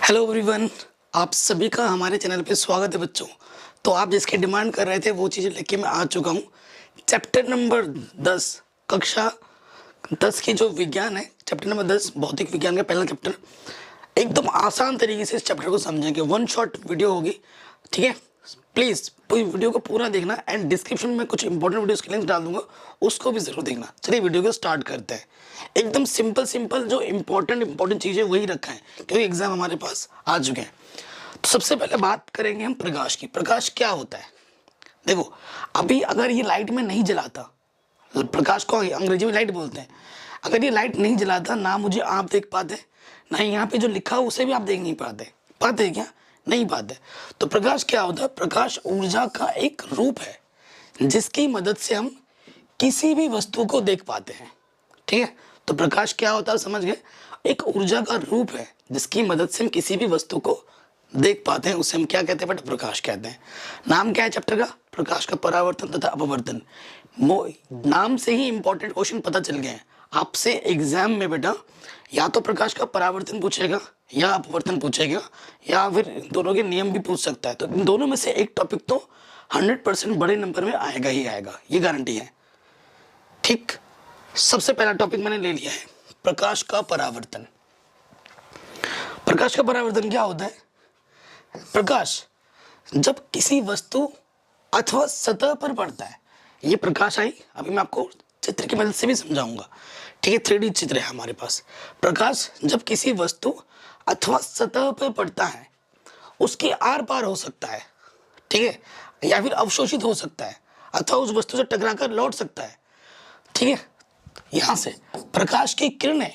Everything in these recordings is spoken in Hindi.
हेलो एवरीवन, आप सभी का हमारे चैनल पे स्वागत है बच्चों। तो आप जिसकी डिमांड कर रहे थे वो चीज़ें लेके मैं आ चुका हूँ। चैप्टर नंबर 10 कक्षा 10 की जो विज्ञान है, चैप्टर नंबर 10 भौतिक विज्ञान का पहला चैप्टर। एकदम आसान तरीके से इस चैप्टर को समझेंगे, वन शॉट वीडियो होगी, ठीक है। प्लीज़ पूरी वीडियो को पूरा देखना एंड डिस्क्रिप्शन में कुछ इंपॉर्टेंट वीडियोस के लिंक डाल दूंगा, उसको भी जरूर देखना। चलिए वीडियो को स्टार्ट करते हैं। एकदम सिंपल जो इंपॉर्टेंट चीज़ें वही रखा है क्योंकि एग्जाम हमारे पास आ चुके हैं। तो सबसे पहले बात करेंगे हम प्रकाश की। प्रकाश क्या होता है? देखो, अभी अगर ये लाइट में नहीं जलाता, प्रकाश को अंग्रेजी में लाइट बोलते हैं, अगर ये लाइट नहीं जलाता ना मुझे आप देख पाते, ना यहाँ पे जो लिखा है उसे भी आप देख नहीं पाते। पाते क्या? नहीं पाते। तो प्रकाश क्या होता है? प्रकाश ऊर्जा का एक रूप है जिसकी मदद से हम किसी भी वस्तु को देख पाते हैं, ठीक है। तो प्रकाश क्या होता है समझ गए? एक ऊर्जा का रूप है जिसकी मदद से हम किसी भी वस्तु को देख पाते हैं, उसे हम क्या कहते हैं बेटा? प्रकाश कहते हैं। नाम क्या है चैप्टर का? प्रकाश का परावर्तन तथा अपवर्तन। नाम से ही इंपॉर्टेंट क्वेश्चन पता चल गए हैं आपसे एग्जाम में बेटा। या तो प्रकाश का परावर्तन पूछेगा या अपवर्तन पूछेगा, या फिर दोनों के नियम भी पूछ सकता है। तो इन दोनों में से एक टॉपिक तो 100% बड़े नंबर में आएगा ही आएगा, ये गारंटी है, ठीक। सबसे पहला टॉपिक मैंने ले लिया है, प्रकाश का परावर्तन। प्रकाश का परावर्तन क्या होता है? प्रकाश जब किसी वस्तु अथवा सतह पर पड़ता है, ये प्रकाश आई, अभी मैं आपको चित्र की मदद से भी समझाऊंगा, ठीक है। 3D चित्र है हमारे पास। प्रकाश जब किसी वस्तु अथवा सतह पर पड़ता है, उसके आर पार हो सकता है, ठीक है, या फिर अवशोषित हो सकता है, अथवा उस वस्तु से टकराकर लौट सकता है, ठीक है। यहां से प्रकाश की किरणें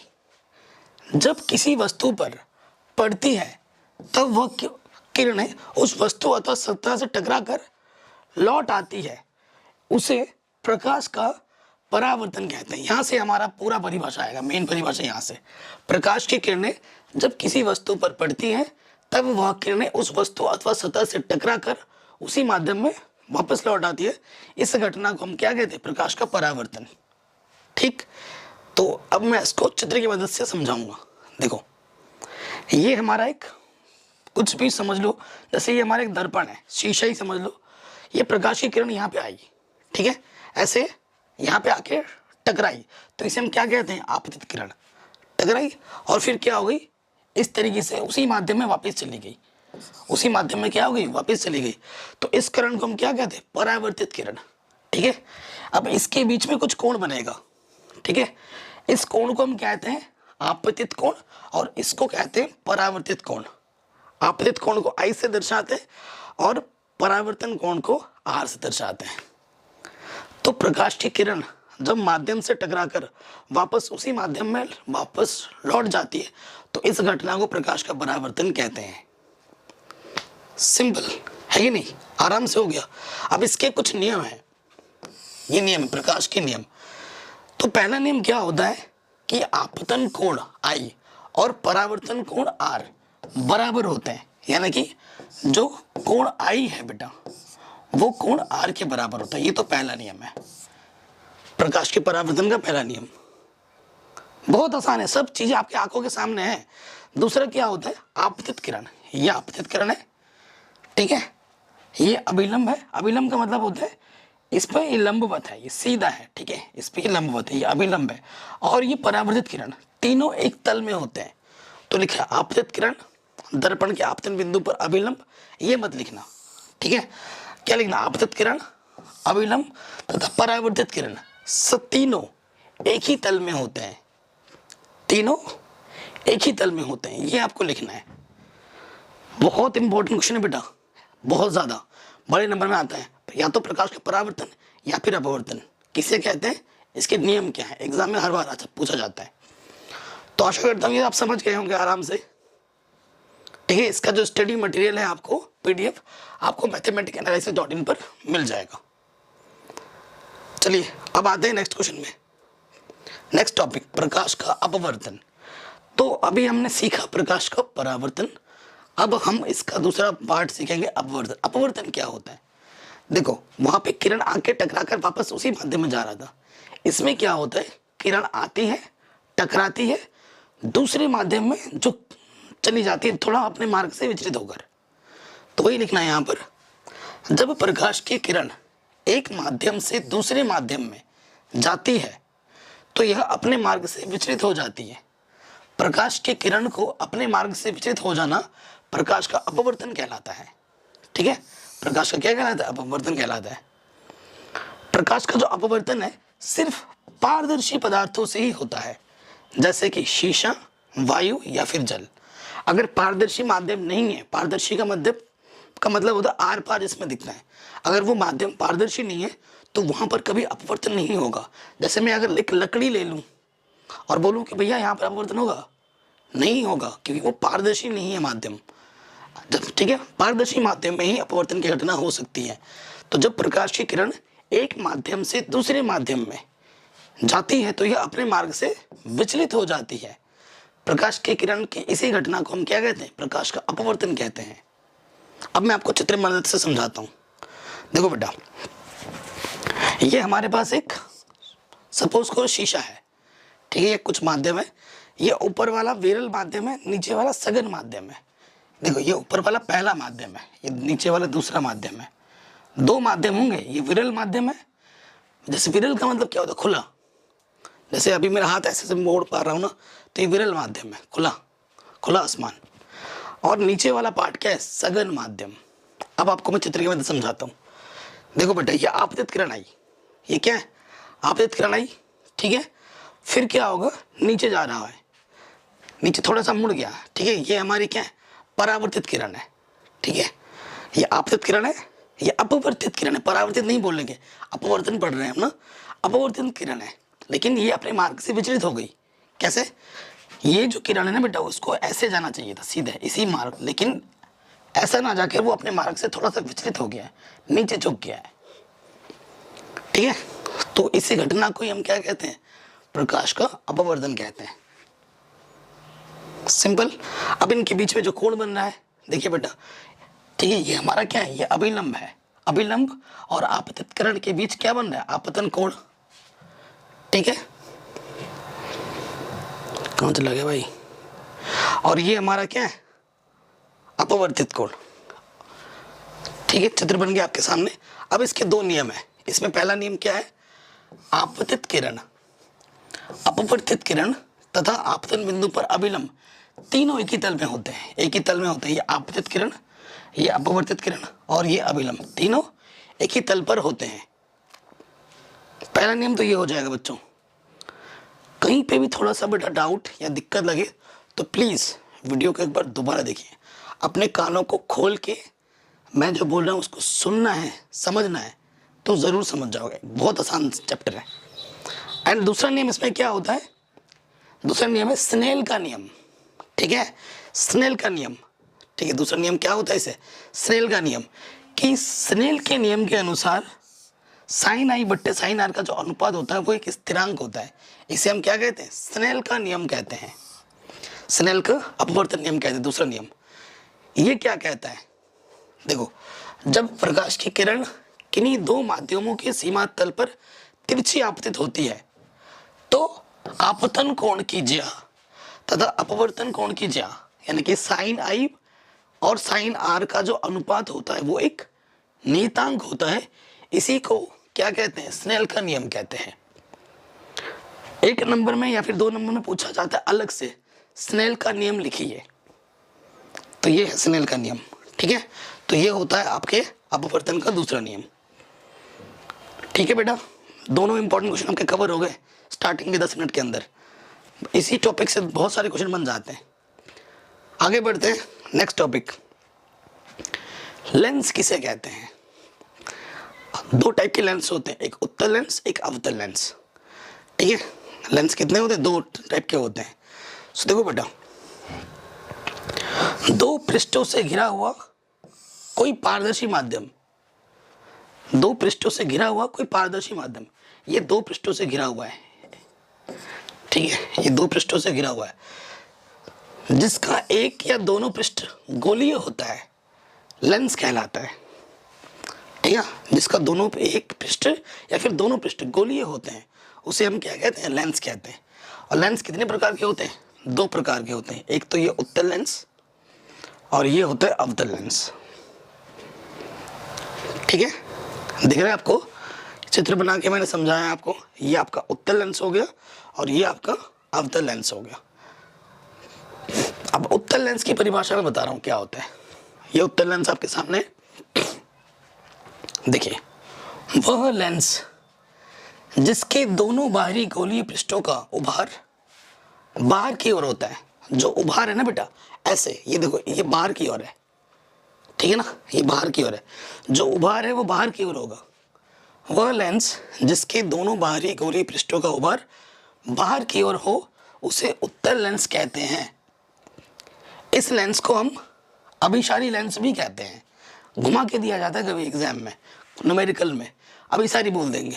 जब किसी वस्तु पर पड़ती है तब वह किरणें उस वस्तु अथवा सतह से टकराकर लौट आती है, उसे प्रकाश का परावर्तन कहते हैं। यहां से हमारा पूरा परिभाषा आएगा, मेन परिभाषा यहां से। प्रकाश की किरणें जब किसी वस्तु पर पड़ती हैं तब वह किरणें उस वस्तु अथवा सतह से टकराकर उसी माध्यम में वापस लौट आती है। इस घटना को हम क्या कहते हैं? प्रकाश का परावर्तन, ठीक। तो अब मैं इसको चित्र की मदद से समझाऊंगा। देखो, ये हमारा एक कुछ भी समझ लो, जैसे ये हमारा एक दर्पण है, शीशा ही समझ लो। ये प्रकाश की किरण यहाँ पे आएगी, ठीक है, ऐसे यहाँ पे आके टकराई, तो इसे हम क्या कहते हैं? आपतित किरण। टकराई और फिर क्या हो गई? इस तरीके से उसी माध्यम में वापस चली गई, उसी माध्यम में क्या हो गई? वापस चली गई। तो इस किरण को हम क्या कहते हैं? परावर्तित किरण, ठीक है। अब इसके बीच में कुछ कोण बनेगा, ठीक है, इस कोण को हम कहते हैं आपतित कोण और इसको कहते हैं परावर्तित कोण। आपतित कोण को I से दर्शाते हैं और परावर्तन कोण को R से दर्शाते हैं। तो प्रकाश की किरण जब माध्यम से टकराकर वापस उसी माध्यम में वापस लौट जाती है तो इस घटना को प्रकाश का परावर्तन कहते हैं। सिंपल है कि नहीं? आराम से हो गया। अब इसके कुछ नियम हैं, ये नियम है प्रकाश के नियम। तो पहला नियम क्या होता है कि आपतन कोण I और परावर्तन कोण R बराबर होते हैं, यानी कि जो कोण I है बेटा वो कोण R के बराबर होता है। ये तो पहला नियम है प्रकाश के परावर्तन का, पहला नियम। बहुत आसान है, सब चीजें आपकी आंखों के सामने है। दूसरा क्या होता है? आपतित किरण। ये आपतित किरण है, ठीक है, ये अभिलंब है। अभिलंब का मतलब होता है इस पर ये लंबवत है, ये सीधा है, ठीक है, इस पर ये लंबवत है, ये अभिलंब है। और ये परावर्तित किरण, तीनों एक तल में होते हैं। तो लिखा आपतित किरण दर्पण के आपतन बिंदु पर अभिलंब, ये मत लिखना, ठीक है। क्या लिखना? आपतित किरण, अभिलंब तथा परावर्तित किरण तीनों एक ही तल में होते हैं, तीनों एक ही तल में होते हैं, ये आपको लिखना है। बहुत इंपॉर्टेंट क्वेश्चन है बेटा, बहुत ज्यादा बड़े नंबर में आता है। या तो प्रकाश का परावर्तन या फिर अपवर्तन किसे कहते हैं, इसके नियम क्या है, एग्जाम में हर बार पूछा जाता है। तो आशा करता हूँ ये आप समझ गए होंगे आराम से, ठीक है। इसका जो स्टडी मटेरियल है आपको PDF आपको mathematicanalysis.in पर मिल जाएगा। चलिए अब आते हैं नेक्स्ट क्वेश्चन में। नेक्स्ट टॉपिक प्रकाश का अपवर्तन। तो अभी हमने सीखा प्रकाश का परावर्तन, अब हम इसका दूसरा पार्ट सीखेंगे अपवर्तन। अपवर्तन क्या होता है? देखो, वहां पे किरण आके टकराकर वापस उसी माध्यम में जा रहा था। इसमें क्या होता है? किरण आती है, टकराती है, दूसरे माध्यम में जो चली जाती है थोड़ा अपने मार्ग से विचलित होकर। तो वही लिखना है यहाँ पर, जब प्रकाश की किरण एक माध्यम से दूसरे माध्यम में जाती है तो यह अपने मार्ग से विचलित हो जाती है। प्रकाश की किरण को अपने मार्ग से विचलित हो जाना प्रकाश का अपवर्तन कहलाता है। ठीक है, प्रकाश का क्या कहलाता है? अपवर्तन कहलाता है। प्रकाश का जो अपवर्तन है सिर्फ पारदर्शी पदार्थों से ही होता है, जैसे कि शीशा, वायु या फिर जल। अगर पारदर्शी माध्यम नहीं है, पारदर्शी का माध्यम का मतलब होता है आर पार इसमें दिखना है, अगर वो माध्यम पारदर्शी नहीं है तो वहां पर कभी अपवर्तन नहीं होगा। जैसे मैं अगर एक लकड़ी ले लूं और बोलूं कि भैया यहाँ पर अपवर्तन होगा, नहीं होगा, क्योंकि वो पारदर्शी नहीं है माध्यम। जब ठीक है, पारदर्शी माध्यम में ही अपवर्तन की घटना हो सकती है। तो जब प्रकाश की किरण एक माध्यम से दूसरे माध्यम में जाती है तो यह अपने मार्ग से विचलित हो जाती है। प्रकाश की किरण की इसी घटना को हम क्या कहते हैं? प्रकाश का अपवर्तन कहते हैं। अब मैं आपको चित्र मदद से समझाता हूँ। देखो बेटा, ये हमारे पास एक सपोज को शीशा है, ठीक है, ये कुछ माध्यम है, ये ऊपर वाला विरल माध्यम है, नीचे वाला सघन माध्यम है। देखो, ये ऊपर वाला पहला माध्यम है, ये नीचे वाला दूसरा माध्यम है। दो माध्यम होंगे, ये विरल माध्यम है। जैसे विरल का मतलब क्या होता है? खुला। जैसे अभी मेरा हाथ ऐसे से मोड़ पा रहा हूँ ना, तो ये विरल माध्यम है, खुला, खुला आसमान। और नीचे वाला पार्ट क्या है? सघन माध्यम। अब आपको मैं चित्र की मदद समझाता हूँ। देखो बेटा, ये आपतित किरण आई, ये क्या है? आपतित किरण आई, ठीक है। फिर क्या होगा? नीचे जा रहा है, नीचे थोड़ा सा मुड़ गया, ठीक है। ये हमारी क्या है? परावर्तित किरण है, ठीक है। ये आपतित किरण है, ये अपवर्तित किरण है। परावर्तित नहीं बोलेंगे, अपवर्तन पढ़ रहे हैं हम ना। अपवर्तित किरण है, लेकिन ये अपने मार्ग से विचलित हो गई। कैसे? ये जो किरण है ना बेटा, उसको ऐसे जाना चाहिए था सीधे इसी मार्ग, लेकिन ऐसा ना जाकर वो अपने मार्ग से थोड़ा सा विचलित हो गया है, नीचे झुक गया है, ठीक है। तो इसी घटना को ही हम क्या कहते हैं? प्रकाश का अपवर्तन कहते हैं। सिंपल। अब इनके बीच में जो कोण बन रहा है, देखिए बेटा, ठीक है, ये हमारा क्या है? ये अभिलंब है। अभिलंब और आपतित किरण के बीच क्या बन रहा है? आपतन कोण, ठीक है। कहाँ चला गया भाई? और ये हमारा क्या है? अपवर्तित कोण, ठीक है। चित्र बन गया आपके सामने। अब इसके दो नियम है। इसमें पहला नियम क्या है? आपतित किरण, अपवर्तित किरण तथा आपतन बिंदु पर अभिलंब तीनों एक ही तल में होते हैं, एक ही तल में होते हैं। ये आपतित किरण, ये अपवर्तित किरण और ये अभिलंब, तीनों एक ही तल पर होते हैं। पहला नियम तो ये हो जाएगा बच्चों। कहीं पे भी थोड़ा सा बेटा डाउट या दिक्कत लगे तो प्लीज़ वीडियो को एक बार दोबारा देखिए, अपने कानों को खोल के मैं जो बोल रहा हूँ उसको सुनना है, समझना है, तो ज़रूर समझ जाओगे। बहुत आसान चैप्टर है। एंड दूसरा नियम इसमें क्या होता है? दूसरा नियम है स्नेल का नियम, ठीक है। स्नेल का नियम, ठीक है। दूसरा नियम क्या होता है? इसे स्नेल का नियम, कि स्नेल के नियम के अनुसार साइन आई बट्टे साइन आर का जो अनुपात होता है वो एक स्थिरांक होता है। इसे हम क्या कहते हैं? स्नेल का नियम कहते हैं। स्नेल का अपवर्तन नियम कहते हैं। दूसरा नियम ये क्या कहता है? देखो, जब प्रकाश की किरण किन्हीं दो माध्यमों के सीमा तल पर तिरछी आपतित होती है तो आपतन कोण की ज्या तथा अपवर्तन कोण की ज्या, यानी कि साइन आई और साइन आर का जो अनुपात होता है वो एक नियतांक होता है। इसी को क्या कहते हैं? स्नेल का नियम कहते हैं। एक नंबर में या फिर दो नंबर में पूछा जाता है अलग से, स्नेल का नियम लिखिए, तो ये है स्नेल का नियम, ठीक है। तो ये होता है आपके अपवर्तन का दूसरा नियम, ठीक है बेटा। दोनों इंपॉर्टेंट क्वेश्चन आपके कवर हो गए स्टार्टिंग के 10 मिनट के अंदर। इसी टॉपिक से बहुत सारे क्वेश्चन बन जाते हैं। आगे बढ़ते हैं, नेक्स्ट टॉपिक, लेंस किसे कहते हैं? दो टाइप के लेंस होते हैं, एक उत्तल लेंस, एक अवतल लेंस, ठीक है। लेंस कितने होते हैं? दो टाइप के होते हैं। सो देखो बेटा, दो पृष्ठों से घिरा हुआ कोई पारदर्शी माध्यम, दो पृष्ठों से घिरा हुआ कोई पारदर्शी माध्यम, ये दो पृष्ठों से घिरा हुआ है, ठीक है। ये दो पृष्ठों से घिरा हुआ है, जिसका एक या दोनों पृष्ठ गोलीय होता है, लेंस कहलाता है, ठीक है। जिसका दोनों एक पृष्ठ या फिर दोनों पृष्ठ गोलीय होते हैं उसे हम क्या कहते हैं? लेंस कहते हैं। और लेंस कितने प्रकार के होते हैं? दो प्रकार के होते हैं। एक तो ये उत्तल लेंस और ये होता है अवतल लेंस। ठीक है, दिख रहा है आपको? चित्र बना के मैंने समझाया आपको। ये आपका उत्तल लेंस हो गया और ये आपका अवतल लेंस हो गया। अब उत्तल लेंस की परिभाषा में बता रहा हूं क्या होता है। ये उत्तल लेंस आपके सामने देखिए, वह लेंस जिसके दोनों बाहरी गोलीय पृष्ठों का उभार बाहर की ओर होता है। जो उभार है ना बेटा, ऐसे ये देखो, ये बाहर की ओर है, ठीक है ना, ये बाहर की ओर है। जो उभार है वो बाहर की ओर होगा। वह लेंस जिसके दोनों बाहरी गोलीय पृष्ठों का उभार बाहर की ओर हो उसे उत्तल लेंस कहते हैं। इस लेंस को हम अभिसारी लेंस भी कहते हैं। घुमा के दिया जाता है कभी एग्जाम में, न्यूमेरिकल में अभिसारी बोल देंगे,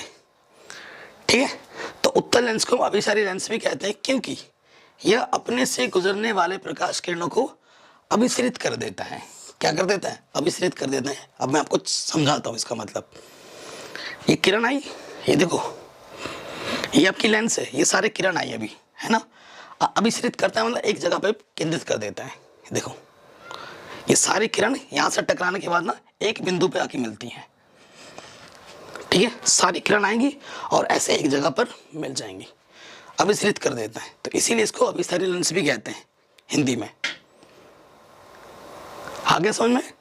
ठीक है। तो उत्तल लेंस को हम अभिसारी लेंस भी कहते हैं क्योंकि यह अपने से गुजरने वाले प्रकाश किरणों को अभिसरित कर देता है। क्या कर देता है? अभिसरित कर देता है। अब मैं आपको समझाता हूँ इसका मतलब। ये किरण आई, ये देखो, ये आपकी लेंस है, ये सारे किरण आई अभी, है ना। अभिसरित करता है मतलब एक जगह पे केंद्रित कर देता है। देखो, ये सारी किरण यहाँ से टकराने के बाद ना एक बिंदु पे आके मिलती हैं, ठीक है। सारी किरण आएंगी और ऐसे एक जगह पर मिल जाएंगी, अभिसरित कर देता है। तो इसीलिए इसको अभिसारी लेंस भी कहते हैं हिंदी में। आगे समझ में?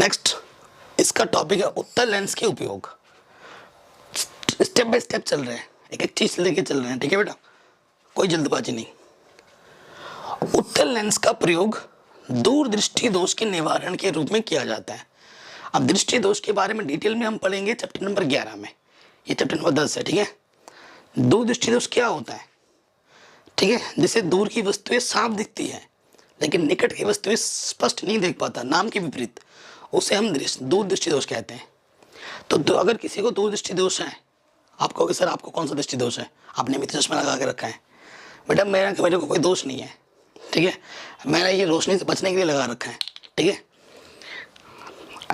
नेक्स्ट इसका टॉपिक है उत्तल लेंस के उपयोग। स्टेप बाय स्टेप चल रहे हैं, एक एक चीज लेके चल रहे हैं, ठीक है बेटा, कोई जल्दबाजी नहीं। उत्तल लेंस का प्रयोग दूरदृष्टि दोष के निवारण के रूप में किया जाता है। अब दृष्टि दोष के बारे में डिटेल में हम पढ़ेंगे चैप्टर नंबर 11 में, ये चैप्टर नंबर 10 है, ठीक है। दूरदृष्टि दोष क्या होता है, ठीक है, जिसे दूर की वस्तुएं साफ दिखती है लेकिन निकट की वस्तुएं स्पष्ट नहीं देख पाता, नाम के विपरीत, उसे हम दूरदृष्टि दोष कहते हैं। तो अगर किसी को दूरदृष्टि दोष है, आप कहोगे सर आपको कौन सा दृष्टि दोष है, आपने भी चश्मा लगा के रखा है। बेटा मेरे को कोई दोष नहीं है, ठीक है, मैंने ये रोशनी से बचने के लिए लगा रखा है, ठीक है।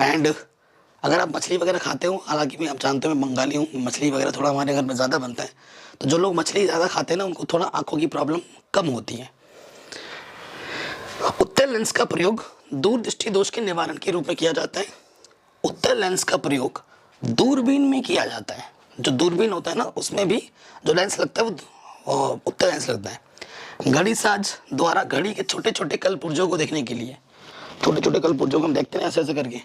एंड अगर आप मछली वगैरह खाते हो, हालांकि मैं आप जानते हो मैं बंगाली हूँ, मछली वगैरह थोड़ा हमारे घर में ज़्यादा बनता है, तो जो लोग मछली ज़्यादा खाते हैं ना उनको थोड़ा आंखों की प्रॉब्लम कम होती है। उत्तल लेंस का प्रयोग दूरदृष्टि दोष के निवारण के रूप में किया जाता है। उत्तल लेंस का प्रयोग दूरबीन में किया जाता है। जो दूरबीन होता है ना उसमें भी जो लेंस लगता है वो उत्तल लेंस लगता है। घड़ी साज द्वारा घड़ी के छोटे छोटे कल पुर्जों को देखने के लिए, छोटे छोटे कल पुर्जों को हम देखते हैं ऐसे ऐसे करके,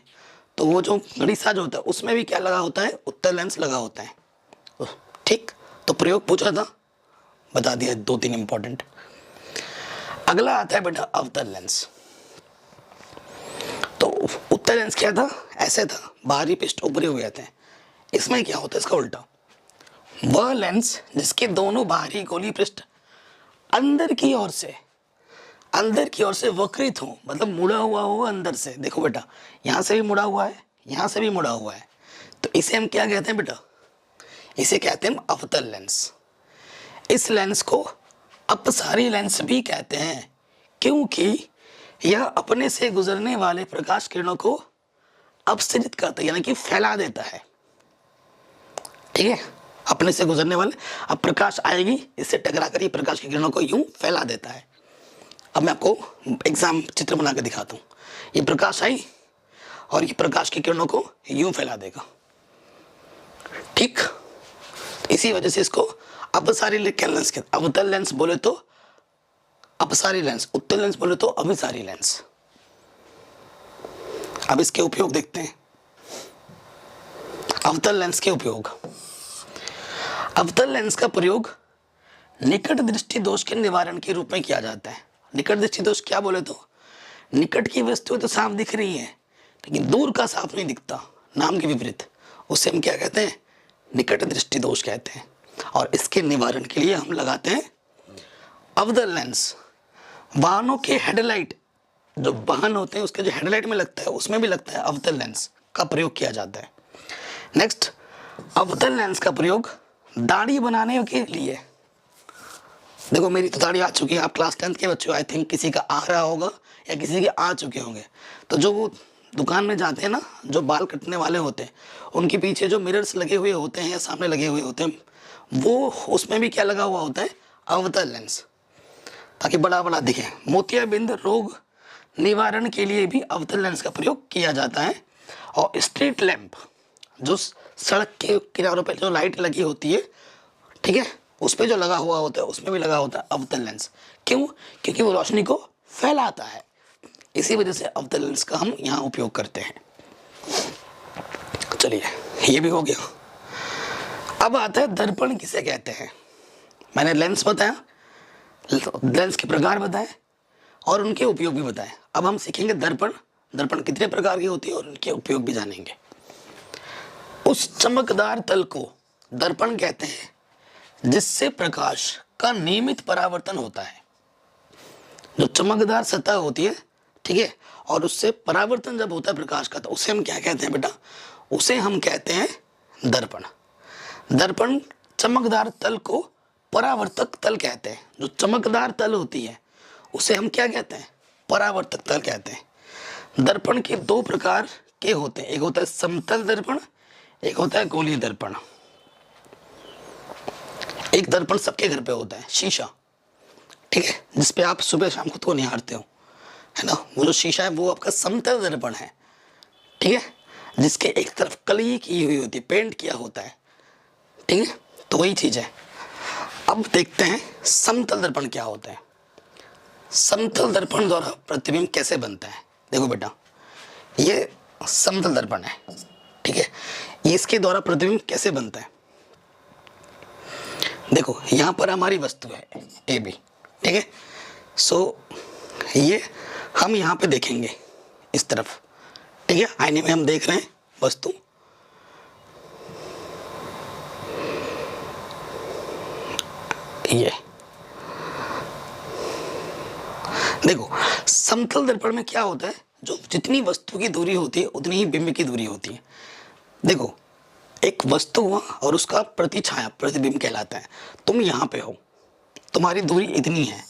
तो वो जो घड़ी साज होता है उसमें भी क्या लगा होता है, उत्तल लेंस लगा होता है, ठीक। तो प्रयोग पूछा था, बता दिया 2-3 इंपॉर्टेंट। अगला आता है बेटा अवतल लेंस। तो उत्तल लेंस क्या था, ऐसे था, बाहरी पृष्ठ ऊपरी हुए थे। इसमें क्या होता है, इसका उल्टा, वह लेंस जिसके दोनों बाहरी गोलीय पृष्ठ अंदर की ओर से वक्रित हो, मतलब मुड़ा हुआ हो अंदर से। देखो बेटा, यहाँ से भी मुड़ा हुआ है, यहाँ से भी मुड़ा हुआ है, तो इसे हम क्या कहते हैं बेटा, इसे कहते हैं हम अवतल लेंस। इस लेंस को अपसारी लेंस भी कहते हैं क्योंकि यह अपने से गुजरने वाले प्रकाश किरणों को अपसरित करता है, यानी कि फैला देता है, ठीक है। अपने से गुजरने वाले, अब प्रकाश आएगी इससे टकरा कर ये प्रकाश की किरणों को यूं फैला देता है। अब मैं आपको एग्जाम चित्र बना के दिखाता हूँ। ये प्रकाश आई और ये प्रकाश की किरणों को यूं फैला देगा, ठीक। इसी वजह से इसको अपसारी लेंस के, अवतल लेंस बोले तो अपसारी लेंस, उत्तल लेंस बोले तो अभिसारी लेंस। अब इसके उपयोग देखते हैं। अवतल लेंस के उपयोग। अवतल लेंस का प्रयोग निकट दृष्टि दोष के निवारण के रूप में किया जाता है। निकट दृष्टि दोष क्या बोले तो, निकट की वस्तुएं तो साफ दिख रही हैं लेकिन दूर का साफ नहीं दिखता, नाम के विपरीत, उसे हम क्या कहते हैं, निकट दृष्टि दोष कहते हैं। और इसके निवारण के लिए हम लगाते हैं अवतल लेंस। वाहनों के हेडलाइट, जो वाहन होते हैं उसके जो हेडलाइट में लगता है उसमें भी लगता है अवतल लेंस का प्रयोग किया जाता है। नेक्स्ट, अवतल लेंस का प्रयोग दाढ़ी बनाने के लिए। देखो मेरी तो दाढ़ी आ चुकी है, आप क्लास 10th के बच्चे हो, आई थिंक किसी का आ रहा होगा या किसी के आ चुके होंगे। तो जो वो दुकान में जाते हैं ना, जो बाल कटने वाले होते हैं, उनके पीछे जो मिरर्स लगे हुए होते हैं या सामने लगे हुए होते हैं, वो उसमें भी क्या लगा हुआ होता है, अवतल लेंस। ताकि बड़ा बड़ा दिखे। मोतियाबिंद रोग निवारण के लिए भी अवतल लेंस का प्रयोग किया जाता है। और स्ट्रीट लैंप, जो सड़क के किनारों पर जो लाइट लगी होती है, ठीक है, उस पर जो लगा हुआ होता है उसमें भी लगा होता है अवतल लेंस। क्यों? क्योंकि वो रोशनी को फैलाता है, इसी वजह से अवतल लेंस का हम यहाँ उपयोग करते हैं। चलिए, ये भी हो गया। अब आता है दर्पण किसे कहते हैं। मैंने लेंस बताया, लेंस के प्रकार बताए और उनके उपयोग भी बताए। अब हम सीखेंगे दर्पण। दर्पण कितने प्रकार की होती है और उनके उपयोग भी जानेंगे। उस चमकदार तल को दर्पण कहते हैं जिससे प्रकाश का नियमित परावर्तन होता है। जो चमकदार सतह होती है, ठीक है, और उससे परावर्तन जब होता है प्रकाश का, तो उसे हम क्या कहते हैं बेटा? उसे हम कहते हैं दर्पण। दर्पण चमकदार तल को परावर्तक तल कहते हैं। जो चमकदार तल होती है उसे हम क्या कहते हैं? परावर्तक तल कहते हैं। दर्पण के दो प्रकार के होते हैं, एक होता है समतल दर्पण, एक होता है गोलीय दर्पण। एक दर्पण सबके घर पे होता है, शीशा, ठीक है, जिसपे आप सुबह शाम खुद को निहारते हो, है ना। वो जो शीशा है वो आपका समतल दर्पण है, ठीक है, जिसके एक तरफ कली की हुई होती है, पेंट किया होता है, ठीक है। तो वही चीज है। अब देखते हैं समतल दर्पण क्या होता है। समतल दर्पण द्वारा प्रतिबिंब कैसे बनता है? देखो बेटा, ये समतल दर्पण है, ठीक है, इसके द्वारा प्रतिबिंब कैसे बनता है? देखो, यहाँ पर हमारी वस्तु है ए बी, ठीक है। सो ये हम यहाँ पे देखेंगे इस तरफ, ठीक है, आईने में हम देख रहे हैं वस्तु। ये देखो, समतल दर्पण में क्या होता है? जो जितनी वस्तु की दूरी होती है उतनी ही बिंब की दूरी होती है। देखो, एक वस्तु हुआ और उसका प्रतिछाया प्रतिबिंब कहलाता है। तुम यहाँ पे हो, तुम्हारी दूरी इतनी है,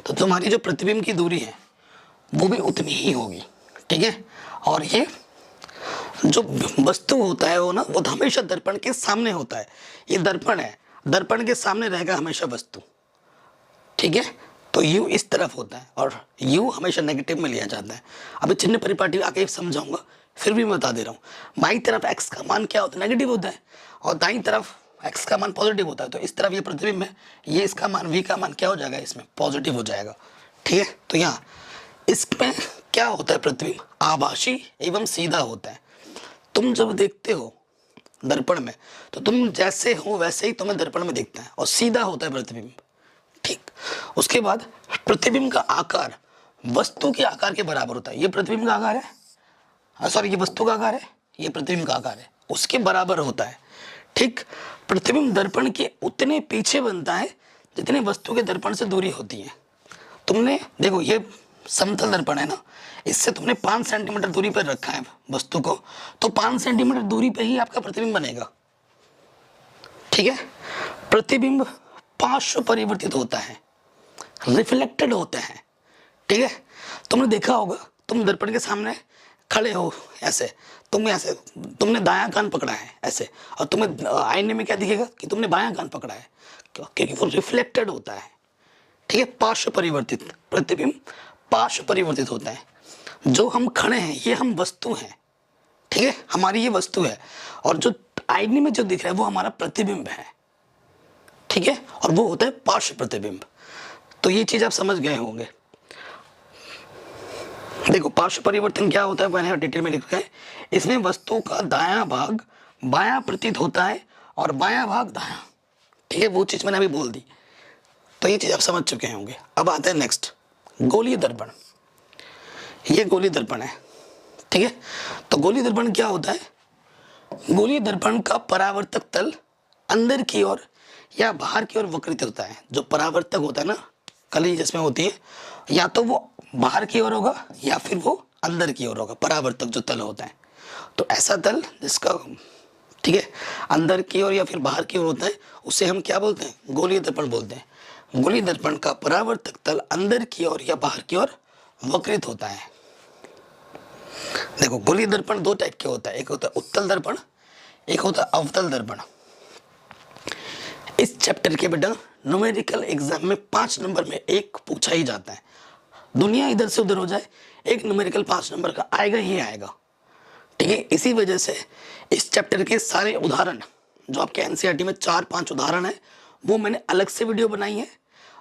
तो तुम्हारी जो प्रतिबिंब की दूरी है वो भी उतनी ही होगी, ठीक है। और ये जो वस्तु होता है वो ना, वो हमेशा दर्पण के सामने होता है। ये दर्पण है, दर्पण के सामने रहेगा हमेशा वस्तु, ठीक है। तो यू इस तरफ होता है और यू हमेशा नेगेटिव में लिया जाता है। अभी चिन्ह परिपाटी आगे समझाऊंगा, फिर भी मैं बता दे रहा हूँ। बाई तरफ एक्स का मान क्या होता है? नेगेटिव होता है, और दाई तरफ एक्स का मान पॉजिटिव होता है। तो इस तरफ ये प्रतिबिंब है, ये इसका मान वी का मान क्या हो जाएगा? इसमें पॉजिटिव हो जाएगा, ठीक है। तो यहाँ इसमें क्या होता है? प्रतिबिंब आभासी एवं सीधा होता है। तुम जब देखते हो दर्पण में, तो तुम जैसे हो वैसे ही तुम्हें दर्पण में दिखता है, और सीधा होता है प्रतिबिंब, ठीक। उसके बाद प्रतिबिंब का आकार वस्तु के आकार के बराबर होता है। ये प्रतिबिंब का आकार है, सॉरी, ये वस्तु का आकार है, ये प्रतिबिंब का आकार है, उसके बराबर होता है, ठीक। प्रतिबिंब दर्पण के उतने पीछे बनता है जितने वस्तु के दर्पण से दूरी होती है। तुमने देखो, ये समतल दर्पण है ना, इससे तुमने 5 सेंटीमीटर दूरी पर रखा है वस्तु को, तो 5 सेंटीमीटर दूरी पे ही आपका प्रतिबिंब बनेगा, ठीक है। प्रतिबिंब पार्श्व परिवर्तित होता है, रिफ्लेक्टेड होता है, ठीक है। तुमने देखा होगा, तुम दर्पण के सामने खड़े हो ऐसे, तुमने दायां कान पकड़ा है ऐसे, और तुम्हें आईने में क्या दिखेगा? कि तुमने बायां कान पकड़ा है, क्योंकि वो रिफ्लेक्टेड होता है, ठीक है। पार्श्व परिवर्तित, प्रतिबिंब पार्श्व परिवर्तित होता है। जो हम खड़े हैं ये हम वस्तु हैं, ठीक है, हमारी ये वस्तु है, और जो आईने में जो दिख रहा है वो हमारा प्रतिबिंब है, ठीक है, और वो होता है पार्श्व प्रतिबिंब। तो ये चीज आप समझ गए होंगे। देखो, पार्श्व परिवर्तन क्या होता है मैंने डिटेल में लिखा है। इसमें वस्तु का दायां भाग बायां प्रतीत होता है और बायां भाग दायां, ठीक है, वो चीज मैंने अभी बोल दी। तो ये चीज आप समझ चुके होंगे। अब आते हैं नेक्स्ट, गोलीय दर्पण। ये गोलीय दर्पण है, ठीक है। तो गोलीय दर्पण क्या होता है? गोलीय दर्पण का परावर्तक तल अंदर की ओर या बाहर की ओर वक्रित होता है। जो परावर्तक होता है ना, कली जिसमें होती है, या तो वो बाहर की ओर होगा या फिर वो अंदर की ओर होगा, परावर्तक जो तल होता है। तो ऐसा तल जिसका, ठीक है, अंदर की ओर या फिर बाहर की ओर होता है, उसे हम क्या बोलते हैं? गोलीय दर्पण बोलते हैं। गोलीय दर्पण का परावर्तक तल अंदर की ओर या बाहर की ओर वक्रित होता है। देखो, गोलीय दर्पण दो टाइप के होता है, एक होता है उत्तल दर्पण, एक होता है अवतल दर्पण। इस चैप्टर के बेटा न्यूमेरिकल एग्जाम में 5 नंबर में एक पूछा ही जाता है। दुनिया इधर से उधर हो जाए, एक न्यूमेरिकल 5 नंबर का आएगा ही आएगा। ठीक है, इसी वजह से इस चैप्टर के सारे उदाहरण जो आपके एनसीईआरटी में 4-5 उदाहरण है वो मैंने अलग से वीडियो बनाई है,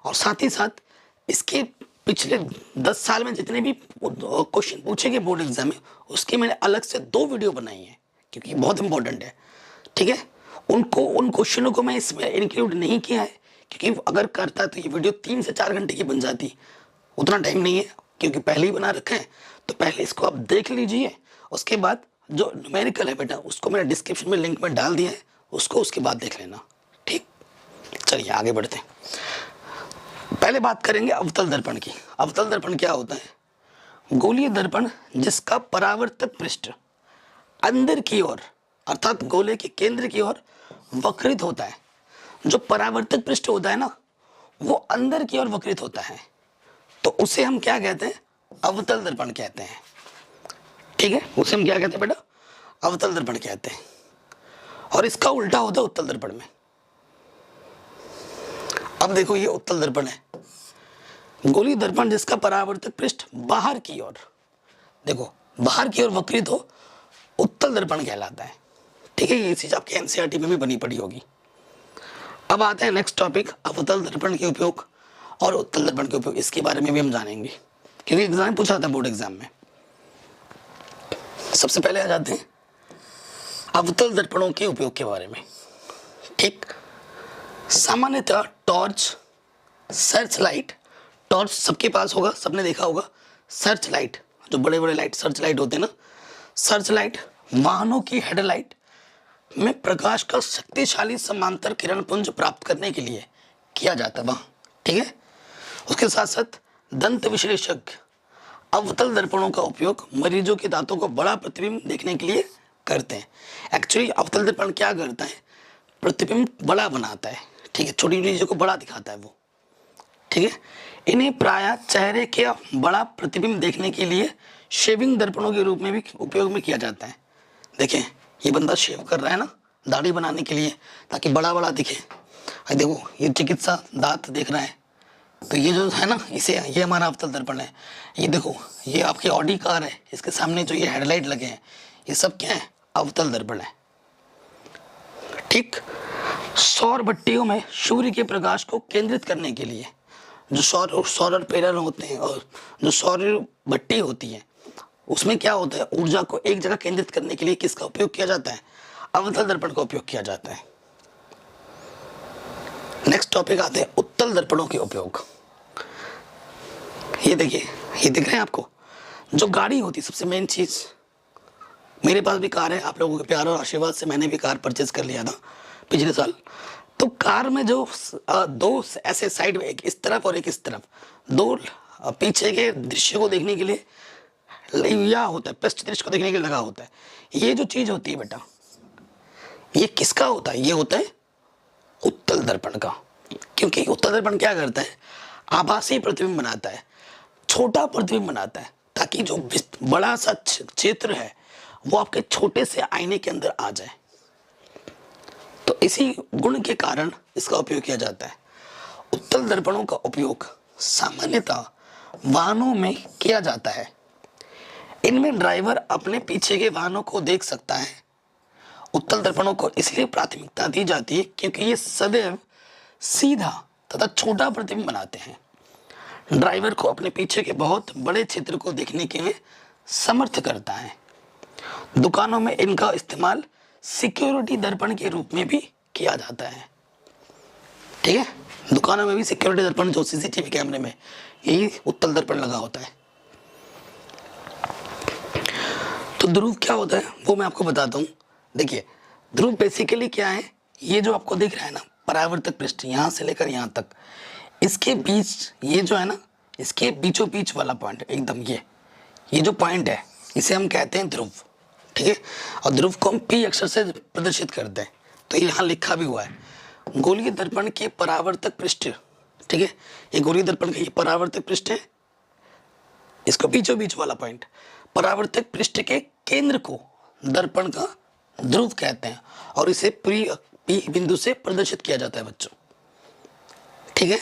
और साथ ही साथ इसके पिछले 10 साल में जितने भी क्वेश्चन पूछे गए बोर्ड एग्जाम में उसके मैंने अलग से 2 वीडियो बनाई है, क्योंकि बहुत इंपॉर्टेंट है। ठीक है, उन क्वेश्चनों को मैं इसमें इंक्लूड नहीं किया है, क्योंकि अगर करता तो ये वीडियो 3 से 4 घंटे की बन जाती। उतना टाइम नहीं है, क्योंकि पहले ही बना रखा है, तो पहले इसको आप देख लीजिए। उसके बाद जो न्यूमेरिकल है बेटा उसको मैंने डिस्क्रिप्शन में लिंक में डाल दिया है, उसको उसके बाद देख लेना। ठीक, चलिए आगे बढ़ते हैं। पहले बात करेंगे अवतल दर्पण की। अवतल दर्पण क्या होता है? गोलीय दर्पण जिसका परावर्तक पृष्ठ अंदर की ओर अर्थात गोले के केंद्र की ओर वक्रित होता है। जो परावर्तक पृष्ठ होता है ना वो अंदर की ओर वक्रित होता है, तो उसे हम क्या कहते हैं? अवतल दर्पण कहते हैं। ठीक है, उसे हम क्या कहते हैं बेटा? अवतल दर्पण कहते हैं। और इसका उल्टा होता है उत्तल दर्पण में। अब देखो ये उत्तल दर्पण है, गोलीय दर्पण जिसका परावर्तक पृष्ठ बाहर की ओर, देखो बाहर की ओर वक्रित हो, उत्तल दर्पण कहलाता है। ठीक है, ये चीज आपके एनसीईआरटी में भी बनी पड़ी होगी। अब आते हैं नेक्स्ट टॉपिक, अवतल दर्पण के उपयोग और उत्तल दर्पण के उपयोग। इसके बारे में भी हम जानेंगे, क्योंकि एग्जाम पूछा था बोर्ड एग्जाम में। सबसे पहले आ जाते हैं अवतल दर्पणों के उपयोग के बारे में। ठीक, सामान्यतः टॉर्च, सर्च लाइट, टॉर्च सबके पास होगा, सबने देखा होगा। सर्च लाइट, जो बड़े बड़े लाइट सर्च लाइट होते हैं ना, सर्च लाइट वाहनों की हेडलाइट में प्रकाश का शक्तिशाली समांतर किरण पुंज प्राप्त करने के लिए किया जाता है वहाँ। ठीक है, उसके साथ साथ दंत विश्लेषक अवतल दर्पणों का उपयोग मरीजों के दांतों को बड़ा प्रतिबिंब देखने के लिए करते हैं। एक्चुअली अवतल दर्पण क्या करता है? प्रतिबिंब बड़ा बनाता है। ठीक है, छोटी चीजों को बड़ा दिखाता है वो। ठीक है, इन्हें प्रायः चेहरे के बड़ा प्रतिबिंब देखने के लिए शेविंग दर्पणों के रूप में भी उपयोग में किया जाता है। देखें, ये बंदा शेव कर रहा है ना दाढ़ी बनाने के लिए, ताकि बड़ा बड़ा दिखे। और देखो ये चिकित्सा दांत देख रहा है, तो ये जो है ना इसे, ये हमारा अवतल दर्पण है। ये देखो ये आपकी ऑडी कार है, इसके सामने जो ये हेडलाइट लगे हैं ये सब क्या है? अवतल दर्पण है। ठीक, सौर भट्टियों में सूर्य के प्रकाश को केंद्रित करने के लिए जो सौर पैनल होते हैं और जो सौर भट्टी होती है उसमें क्या होता है? ऊर्जा को एक जगह केंद्रित करने के लिए किसका उपयोग किया जाता है? अवतल दर्पण का उपयोग किया जाता है। नेक्स्ट टॉपिक आते हैं उत्तल दर्पणों के उपयोग। ये देखिए, ये दिख रहे हैं आपको? जो गाड़ी होती है, सबसे मेन चीज, मेरे पास भी कार है, आप लोगों के प्यार और आशीर्वाद से मैंने भी कार परचेज कर लिया था पिछले साल। तो कार में जो 2 ऐसे साइड में, एक इस तरफ और एक इस तरफ, 2 पीछे के दृश्य को देखने के लिए या होता है, पृष्ठ दृश्य को देखने के लिए लगा होता है। ये जो चीज होती है बेटा, ये किसका होता है? ये होता है उत्तल दर्पण का। क्योंकि उत्तल दर्पण क्या करता है? आभासी प्रतिबिंब बनाता है, छोटा प्रतिबिंब बनाता है, ताकि जो बड़ा सा क्षेत्र है वो आपके छोटे से आईने के अंदर आ जाए। तो इसी गुण के कारण इसका उपयोग किया जाता है। उत्तल दर्पणों का उपयोग सामान्यतः वाहनों में किया जाता है। इनमें ड्राइवर अपने पीछे के वाहनों को देख सकता है। उत्तल दर्पणों को इसलिए प्राथमिकता दी जाती है क्योंकि ये सदैव सीधा तथा छोटा प्रतिबिंब बनाते हैं। ड्राइवर को अपने पीछे के बहुत बड़े क्षेत्र को देखने के लिए समर्थ करता है। दुकानों में इनका इस्तेमाल सिक्योरिटी दर्पण के रूप में भी किया जाता है। ठीक है, दुकानों में भी सिक्योरिटी दर्पण, जो सीसीटीवी कैमरे में, यही उत्तल दर्पण लगा होता है। तो ध्रुव क्या होता है वो मैं आपको बताता हूँ। देखिए, ध्रुव बेसिकली क्या है? ये जो आपको दिख रहा है ना परावर्तक पृष्ठ, यहाँ से लेकर यहाँ तक, इसके बीच ये जो है ना, इसके बीचों बीच वाला पॉइंट एकदम, ये जो पॉइंट है इसे हम कहते हैं ध्रुव। ठीक है, और ध्रुव को हम P अक्षर से प्रदर्शित करते हैं। तो ये यहाँ लिखा भी हुआ है, गोलीय दर्पण के परावर्तक पृष्ठ। ठीक है, ये गोलीय दर्पण का ये परावर्तक पृष्ठ है, इसको बीचों बीच वाला पॉइंट, परावर्तक पृष्ठ के केंद्र को दर्पण का ध्रुव कहते हैं, और इसे P पी बिंदु से प्रदर्शित किया जाता है बच्चों। ठीक है,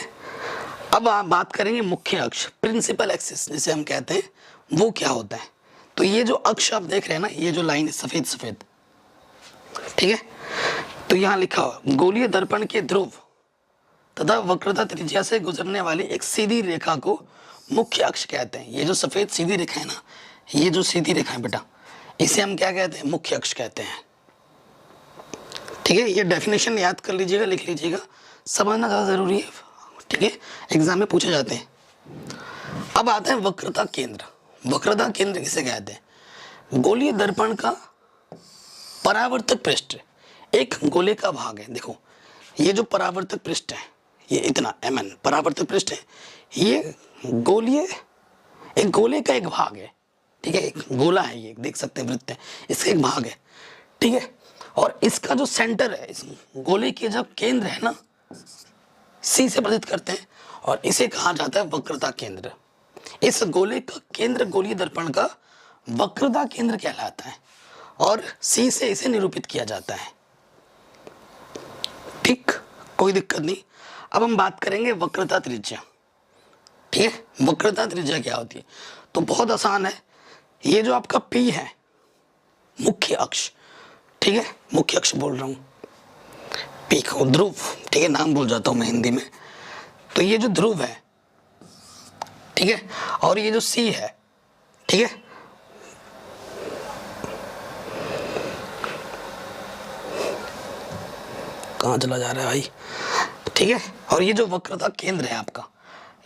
अब आप बात करेंगे मुख्य अक्ष, प्रिंसिपल एक्सिस जिसे हम कहते हैं, वो क्या होता है। तो ये जो अक्ष आप देख रहे हैं ना, ये जो लाइन है सफेद सफेद, ठीक है, तो यहाँ लिखा हुआ गोलीय दर्पण के ध्रुव तथा वक्रता त्रिज्या से गुजरने वाली एक सीधी रेखा को मुख्य अक्ष कहते हैं। ये जो सफेद सीधी रेखा है ना, ये जो सीधी रेखा है बेटा, इसे हम क्या कहते हैं, मुख्य अक्ष कहते हैं। ठीक है, ये डेफिनेशन याद कर लीजिएगा, लिख लीजिएगा, समझना ज़्यादा जरूरी है। ठीक है, एग्जाम में पूछे जाते हैं। अब आता है वक्रता केंद्र। वक्रता केंद्र किसे कहते हैं, गोलीय दर्पण का परावर्तक पृष्ठ एक गोले का भाग है। देखो ये जो परावर्तक पृष्ठ है, ये इतना mn परावर्तक पृष्ठ है, ये गोलीय एक गोले का एक भाग है। ठीक है, एक गोला है, ये देख सकते हैं वृत्त है, इसका एक भाग है। ठीक है, और इसका जो सेंटर है, इस गोले के जो केंद्र है ना, सी से प्रदर्शित करते हैं और इसे कहा जाता है वक्रता केंद्र। इस गोले का केंद्र गोलीय दर्पण का वक्रता केंद्र कहलाता है और सी से इसे निरूपित किया जाता है। ठीक, कोई दिक्कत नहीं। अब हम बात करेंगे वक्रता त्रिज्या। ठीक है, वक्रता त्रिज्या क्या होती है, तो बहुत आसान है। ये जो आपका P है, मुख्य अक्ष, ठीक है, मुख्य अक्ष बोल रहा हूँ, P को ध्रुव, ठीक है, नाम भूल जाता हूँ मैं हिंदी में। तो ये जो ध्रुव है, ठीक है, और ये जो C है, ठीक है, कहाँ चला जा रहा है भाई, ठीक है, और ये जो वक्रता केंद्र है आपका,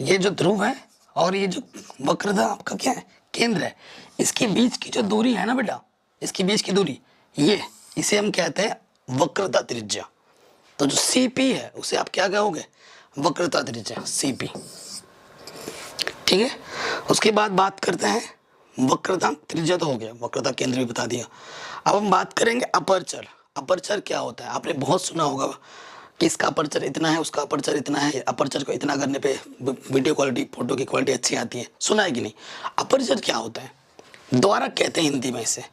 ये जो ध्रुव है और ये जो वक्रता आपका क्या है, केंद्र है, इसके बीच की जो दूरी है ना बेटा, इसके बीच की दूरी, ये इसे हम कहते हैं वक्रता त्रिज्या। तो जो CP है उसे आप क्या कहोगे, वक्रता त्रिज्या CP। ठीक है, उसके बाद बात करते हैं वक्रता त्रिज्या, तो हो गया, वक्रता केंद्र भी बता दिया। अब हम बात करेंगे अपर्चर। अपर्चर क्या होता है, आपने बहुत सुना होगा कि इसका अपर्चर इतना है, उसका अपर्चर इतना है, अपर्चर को इतना करने पे वीडियो क्वालिटी, फोटो की क्वालिटी अच्छी आती है, सुना है कि नहीं। अपर्चर क्या होता है, द्वारक कहते हैं हिंदी में इसे।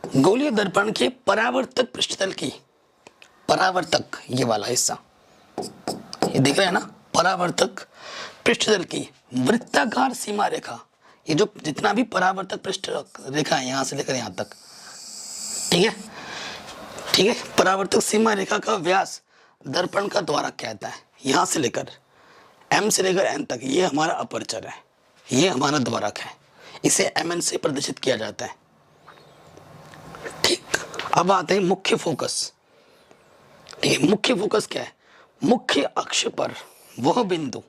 गोलीय दर्पण के परावर्तक पृष्ठतल की, परावर्तक ये वाला हिस्सा, ये देख रहे हैं ना, परावर्तक पृष्ठतल की वृत्ताकार सीमा रेखा, ये जो जितना भी परावर्तक पृष्ठ रेखा है यहाँ से लेकर यहाँ तक, ठीक है, ठीक है, परावर्तक सीमा रेखा का व्यास दर्पण का द्वारक कहता है। यहाँ से लेकर M से लेकर N तक ये हमारा अपर्चर है, ये हमारा द्वारक है, इसे MN से प्रदर्शित किया जाता है। ठीक, अब आते हैं मुख्य फोकस। ठीक है, मुख्य फोकस क्या है, मुख्य अक्ष पर वह बिंदु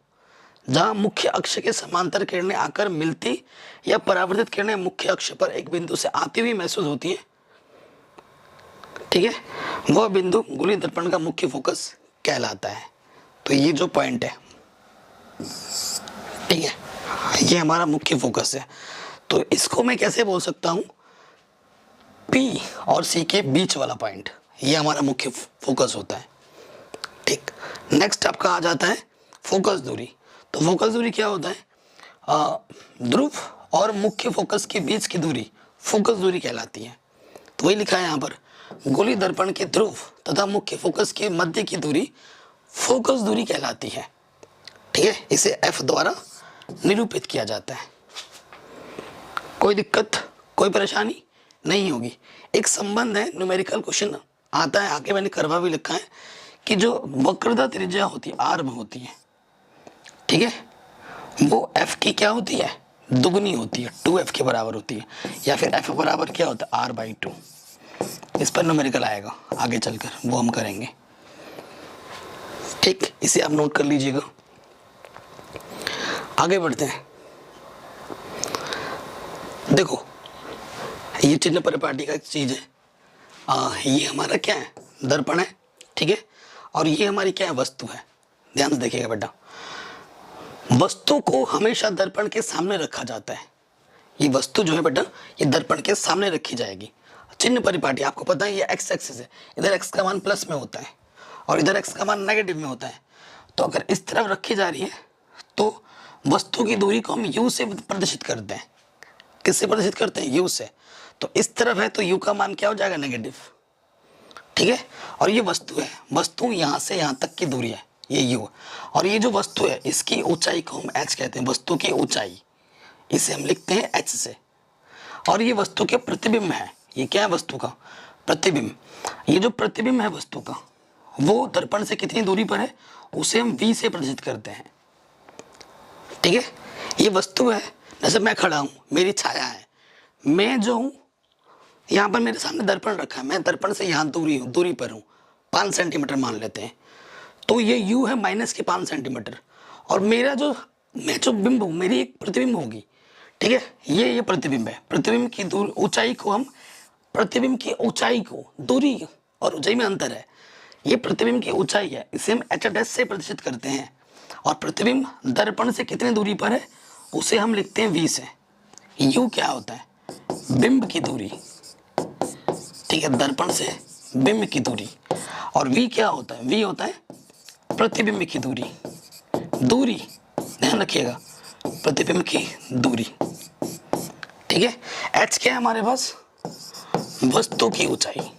जहां मुख्य अक्ष के समांतर किरणें आकर मिलती या परावर्तित किरणें मुख्य अक्ष पर एक बिंदु से आती हुई महसूस होती है, ठीक है, वह बिंदु गोलीय दर्पण का मुख्य फोकस कहलाता है। तो ये जो पॉइंट है, ठीक है, ये हमारा मुख्य फोकस है। तो इसको मैं कैसे बोल सकता हूं, P और C के बीच वाला पॉइंट, ये हमारा मुख्य फोकस होता है। ठीक, नेक्स्ट आपका आ जाता है फोकस दूरी। तो फोकस दूरी क्या होता है, ध्रुव और मुख्य फोकस के बीच की दूरी फोकस दूरी कहलाती है। तो वही लिखा है यहाँ पर, गोलीय दर्पण के ध्रुव तथा मुख्य फोकस के मध्य की दूरी फोकस दूरी कहलाती है। ठीक है, इसे F द्वारा निरूपित किया जाता है। कोई दिक्कत, कोई परेशानी नहीं होगी। एक संबंध है, न्यूमेरिकल क्वेश्चन आता है, आगे मैंने करवा भी लिखा है कि जो वक्रता त्रिज्या होती है R में होती है, ठीक है, वो F की क्या होती है, दुगनी होती है, 2F के बराबर होती है, या फिर F बराबर क्या होता है, R/2। इस पर न्यूमेरिकल आएगा आगे चलकर, वो हम करेंगे। ठीक, इसे आप नोट कर लीजिएगा। आगे बढ़ते हैं। देखो ये चिन्ह परिपाटी का एक चीज है, ये हमारा क्या है, दर्पण है, ठीक है, और ये हमारी क्या है, वस्तु है। ध्यान से देखिएगा बेटा, वस्तु को हमेशा दर्पण के सामने रखा जाता है। ये वस्तु जो है बेटा, ये दर्पण के सामने रखी जाएगी। चिन्ह परिपाटी आपको पता है, ये एक्स एक्सिस है, इधर x का मान प्लस में होता है और इधर x का मान नेगेटिव में होता है। तो अगर इस तरफ रखी जा रही है तो वस्तु की दूरी को हम u से प्रदर्शित करते हैं। किससे प्रदर्शित करते हैं, u से। तो इस तरफ है तो u का मान क्या हो जाएगा, नेगेटिव। ठीक है। और ये वस्तु है, वस्तु यहाँ से यहाँ तक की दूरी है, ये यू। और ये जो वस्तु है इसकी ऊंचाई को हम एच कहते हैं, वस्तु की ऊंचाई, इसे हम लिखते हैं एच से। और ये वस्तु के प्रतिबिंब है, ये क्या है वस्तु का प्रतिबिंब। ये जो प्रतिबिंब है वस्तु का वो दर्पण से कितनी दूरी पर है, उसे हम v से प्रदर्शित करते हैं। ठीक है, ये वस्तु है, जैसे मैं खड़ा हूँ, मेरी छाया है, मैं जो हूँ यहाँ पर मेरे सामने दर्पण रखा है, मैं दर्पण से यहाँ दूरी पर हूँ, 5 सेंटीमीटर मान लेते हैं। तो ये u है माइनस के 5 सेंटीमीटर। और मेरा जो मैं जो बिंब हूँ, मेरी एक प्रतिबिंब होगी। ठीक है, ये प्रतिबिंब है, प्रतिबिंब की ऊंचाई को हम, प्रतिबिंब की ऊंचाई को, दूरी और ऊंचाई में अंतर है, ये प्रतिबिंब की ऊंचाई है, इसे हम एच डैश से प्रदर्शित करते हैं। और प्रतिबिंब दर्पण से कितने दूरी पर है उसे हम लिखते हैं v से। u क्या होता है, बिंब की दूरी। ठीक है, दर्पण से बिंब की दूरी। और v क्या होता है, v होता है प्रतिबिंब की दूरी। दूरी ध्यान रखिएगा, प्रतिबिंब की दूरी। ठीक है, h क्या है हमारे पास, वस्तु की ऊंचाई।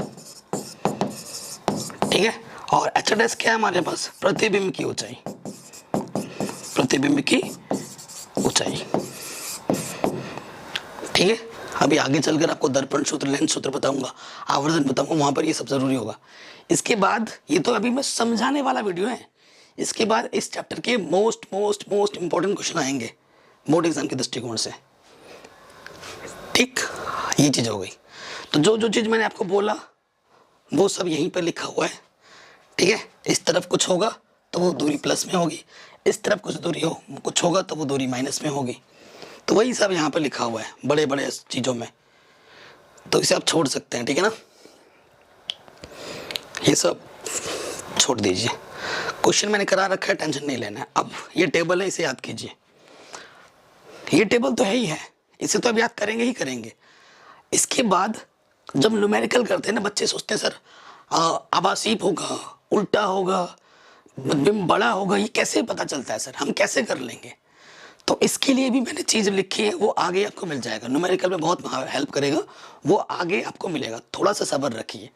ठीक है, और एच डैश क्या है हमारे पास, प्रतिबिंब की ऊंचाई, प्रतिबिंब की ऊंचाई। ठीक है, अभी आगे चलकर आपको दर्पण सूत्र, लेंस सूत्र बताऊंगा, आवर्धन बताऊंगा, वहां पर ये सब जरूरी होगा। इसके बाद ये तो अभी मैं समझाने वाला वीडियो है, इसके बाद इस चैप्टर के मोस्ट इंपॉर्टेंट क्वेश्चन आएंगे बोर्ड एग्जाम के दृष्टिकोण से। ठीक, ये चीज हो गई। तो जो चीज मैंने आपको बोला वो सब यहीं पर लिखा हुआ है। ठीक है, इस तरफ कुछ होगा तो वो दूरी प्लस में होगी, इस तरफ कुछ होगा तो वो दूरी माइनस में होगी। तो वही सब यहाँ पर लिखा हुआ है बड़े बड़े चीज़ों में, तो इसे आप छोड़ सकते हैं। ठीक है ना, ये सब छोड़ दीजिए, क्वेश्चन मैंने करा रखा है, टेंशन नहीं लेना है। अब ये टेबल है, इसे याद कीजिए। ये टेबल तो है ही है, इसे तो अब याद करेंगे ही करेंगे। इसके बाद जब न्यूमेरिकल करते हैं ना, बच्चे सोचते हैं सर आभासीप होगा, उल्टा होगा, बिंब बड़ा होगा, ये कैसे पता चलता है सर, हम कैसे कर लेंगे। तो इसके लिए भी मैंने चीज़ लिखी है, वो आगे आपको मिल जाएगा, न्यूमेरिकल में बहुत हेल्प करेगा, वो आगे आपको मिलेगा। थोड़ा सा सब्र रखिए,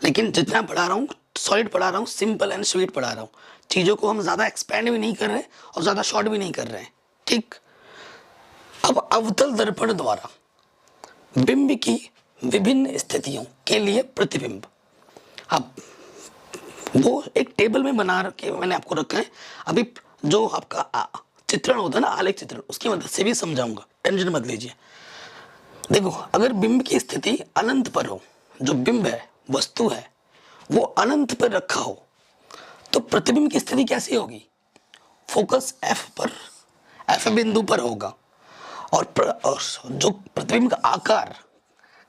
लेकिन जितना पढ़ा रहा हूँ सॉलिड पढ़ा रहा हूँ, सिंपल एंड स्वीट पढ़ा रहा हूँ, चीज़ों को हम ज़्यादा एक्सपेंड भी नहीं कर रहे और ज़्यादा शॉर्ट भी नहीं कर रहे हैं। ठीक, अब अवतल दर्पण द्वारा बिंब की विभिन्न स्थितियों के लिए प्रतिबिंब, अब वो एक टेबल में बना के मैंने आपको रखा है। अभी जो आपका चित्रण होता है ना, आलेख चित्रण, उसकी मदद से भी समझाऊंगा, टेंशन मत लीजिए। देखो, अगर बिंब की स्थिति अनंत पर हो, जो बिंब है, वस्तु है, वो अनंत पर रखा हो, तो प्रतिबिंब की स्थिति कैसी होगी, फोकस एफ पर, एफ बिंदु पर होगा। और जो प्रतिबिंब का आकार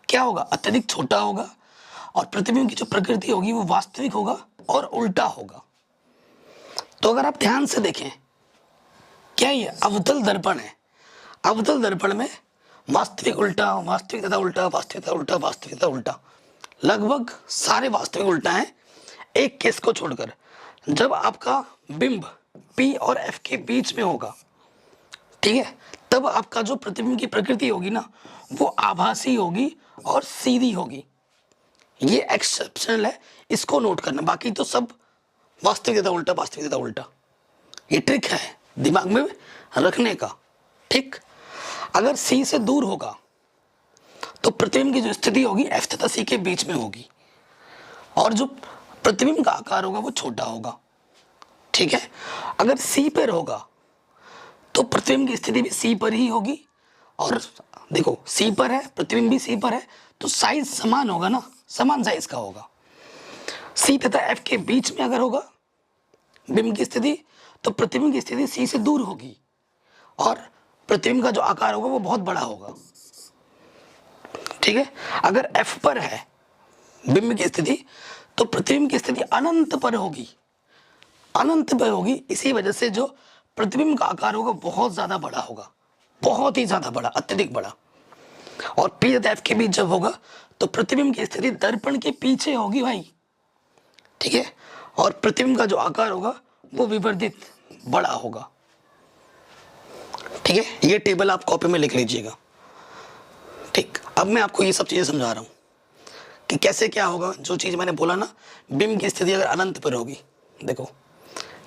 क्या होगा, अत्यधिक छोटा होगा। और प्रतिबिंब की जो प्रकृति होगी वो वास्तविक होगा और उल्टा होगा। तो अगर आप ध्यान से देखें, क्या ये अवतल दर्पण है, अवतल दर्पण में वास्तविक उल्टा, वास्तविक तथा उल्टा, वास्तविक तथा उल्टा, वास्तविक तथा उल्टा, लगभग सारे वास्तविक उल्टा हैं, एक केस को छोड़कर। जब आपका बिंब P और F के बीच में होगा, ठीक है, तब आपका जो प्रतिबिंब की प्रकृति होगी ना, वो आभासी होगी और सीधी होगी। ये एक्सेप्शनल है, इसको नोट करना, बाकी तो सब वास्तविक तथा उल्टा, वास्तविक तथा उल्टा। ये ट्रिक है दिमाग में रखने का। ठीक, अगर C से दूर होगा तो प्रतिबिंब की जो स्थिति होगी F तथा C के बीच में होगी, और जो प्रतिबिंब का आकार होगा वो छोटा होगा। ठीक है, अगर C पर होगा तो प्रतिबिंब की स्थिति भी C पर ही होगी। और देखो, C पर है, प्रतिबिंब भी C पर है, तो साइज समान होगा ना, समान साइज का होगा। C तथा F के बीच में अगर होगा बिंब की स्थिति, तो प्रतिबिंब की स्थिति C से दूर होगी और प्रतिबिंब का जो आकार होगा वो बहुत बड़ा होगा। ठीक है, अगर F पर है बिंब की स्थिति, तो प्रतिबिंब की स्थिति अनंत पर होगी, अनंत पर होगी। इसी वजह से जो प्रतिबिंब का आकार होगा बहुत ज्यादा बड़ा होगा, बहुत ही ज्यादा बड़ा, अत्यधिक बड़ा। और P तथा F के बीच जब होगा तो प्रतिबिंब की स्थिति दर्पण के पीछे होगी भाई। ठीक है, और प्रतिबिंब का जो आकार होगा वो विवर्धित बड़ा होगा। ठीक है, ये टेबल आप कॉपी में लिख लीजिएगा। ठीक, अब मैं आपको ये सब चीजें समझा रहा हूं कि कैसे क्या होगा। जो चीज़ मैंने बोला ना, बिंब की स्थिति अगर अनंत पर होगी, देखो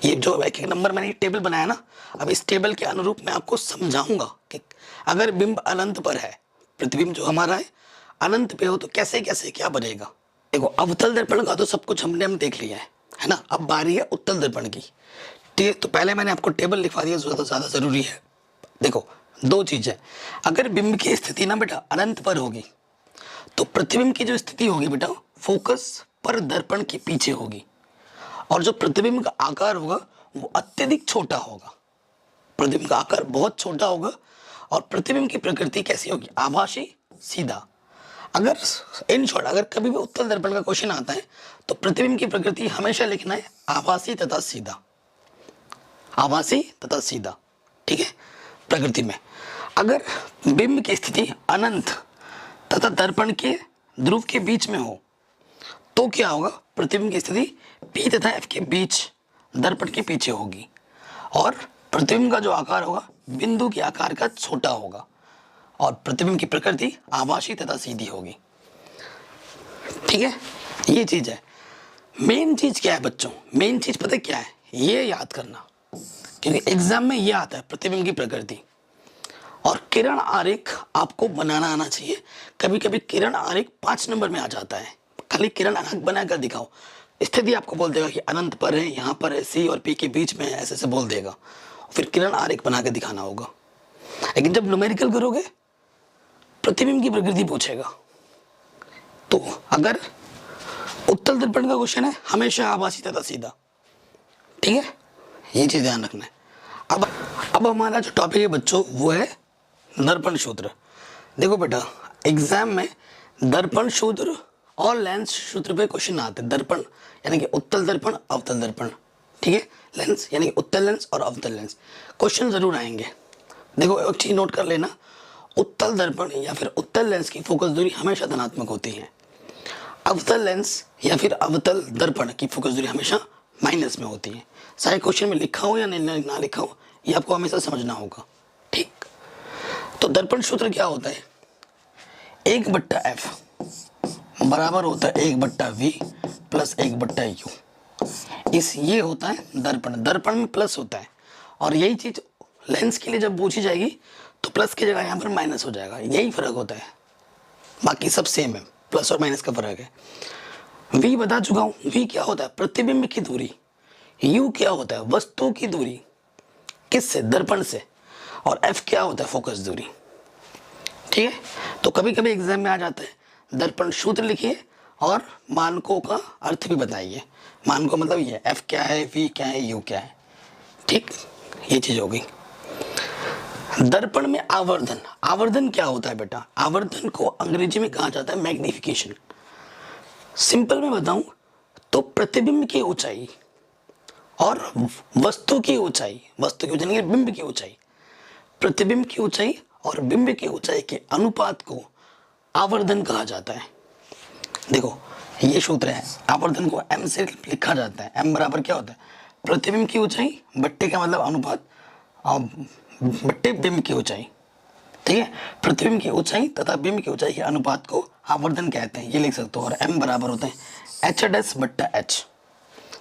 ये जो एक एक नंबर मैंने टेबल बनाया ना, अब इस टेबल के अनुरूप मैं आपको समझाऊंगा कि अगर बिंब अनंत पर है, प्रतिबिंब जो हमारा है अनंत पे हो, तो कैसे कैसे क्या बनेगा। देखो अवतल दर्पण का तो सब कुछ हमने हम देख लिया है ना। अब बारी है उत्तल दर्पण की। ठीक है, तो पहले मैंने आपको टेबल लिखवा दिया, ज़्यादा ज़रूरी है। देखो दो चीज़ है, अगर बिंब की स्थिति ना बेटा अनंत पर होगी, तो प्रतिबिंब की जो स्थिति होगी बेटा फोकस पर दर्पण के पीछे होगी, और जो प्रतिबिंब का आकार होगा वो अत्यधिक छोटा होगा। प्रतिबिंब का आकार बहुत छोटा होगा, और प्रतिबिंब की प्रकृति कैसी होगी, आभासी, सीधा। अगर इन शॉर्ट अगर कभी भी उत्तल दर्पण का क्वेश्चन आता है, तो प्रतिबिंब की प्रकृति हमेशा लिखना है आभासी तथा सीधा, आभासी तथा सीधा। ठीक है, प्रकृति में अगर बिंब की स्थिति अनंत तथा दर्पण के ध्रुव के बीच में हो, तो क्या होगा, प्रतिबिंब की स्थिति P तथा F के बीच दर्पण के पीछे होगी, और प्रतिबिंब का जो आकार होगा बिंदु के आकार का छोटा होगा, और प्रतिबिंब की प्रकृति आभासी तथा सीधी होगी। ठीक है, ये चीज है। मेन चीज क्या है बच्चों, मेन चीज पता क्या है, ये याद करना, क्योंकि एग्जाम में ये आता है प्रतिबिंब की प्रकृति। और किरण आरेख आपको बनाना आना चाहिए। कभी कभी किरण आरेख 5 नंबर में आ जाता है, खाली किरण आरेख बनाकर दिखाओ, स्थिति आपको बोल देगा कि अनंत पर है, यहाँ पर है, सी और पी के बीच में है, ऐसे ऐसे बोल देगा, फिर किरण आरेख बना के दिखाना होगा। लेकिन जब न्यूमेरिकल करोगे प्रतिबिंब की प्रकृति पूछेगा, तो अगर उत्तल दर्पण का क्वेश्चन है हमेशा आभासी तथा सीधा। ठीक है, ये चीज ध्यान रखना है। अब हमारा जो टॉपिक है बच्चों वो है दर्पण सूत्र। देखो बेटा एग्जाम में दर्पण सूत्र और लेंस सूत्र पे क्वेश्चन आते हैं। दर्पण यानी कि उत्तल दर्पण, अवतल दर्पण। ठीक है, लेंस यानी कि उत्तल लेंस और अवतल लेंस, क्वेश्चन जरूर आएंगे। देखो एक चीज नोट कर लेना, उत्तल दर्पण या फिर उत्तल लेंस की फोकस दूरी हमेशा धनात्मक होती है। अवतल लेंस या फिर अवतल दर्पण की फोकस दूरी हमेशा माइनस में होती है। चाहे क्वेश्चन में लिखा हो या नहीं ना लिखा हो, ये आपको हमेशा समझना होगा। ठीक, तो दर्पण सूत्र क्या होता है, 1/f बराबर होता है 1/v प्लस 1/u। इस ये होता है दर्पण, दर्पण में प्लस होता है, और यही चीज लेंस के लिए जब पूछी जाएगी तो प्लस की जगह यहाँ पर माइनस हो जाएगा। यही फर्क होता है, बाकी सब सेम है, प्लस और माइनस का फर्क है। v बता चुका हूँ, v क्या होता है, प्रतिबिंब की दूरी। u क्या होता है, वस्तु की दूरी, किससे, दर्पण से। और f क्या होता है, फोकस दूरी। ठीक है, तो कभी कभी एग्जाम में आ जाता है दर्पण सूत्र लिखिए और मानकों का अर्थ भी बताइए। मानकों मतलब ये f क्या है, v क्या है, u क्या है। ठीक, ये चीज हो गई। दर्पण में आवर्धन, आवर्धन क्या होता है बेटा, आवर्धन को अंग्रेजी में कहा जाता है मैग्निफिकेशन। सिंपल में बताऊं तो प्रतिबिंब की ऊंचाई और वस्तु की ऊंचाई, वस्तु की ऊंचाई बिंब की ऊंचाई, प्रतिबिंब की ऊंचाई और बिंब की ऊंचाई के अनुपात को आवर्धन कहा जाता है। देखो ये सूत्र है, आवर्धन को m से लिखा जाता है। m बराबर क्या होता है, प्रतिबिंब की ऊंचाई बट्टे का मतलब अनुपात और बट्टे बिंब की ऊंचाई। ठीक है, प्रतिबिंब की ऊंचाई तथा बिंब की ऊंचाई के अनुपात को आवर्धन कहते हैं, ये लिख सकते हो। और m बराबर होते हैं h'/h।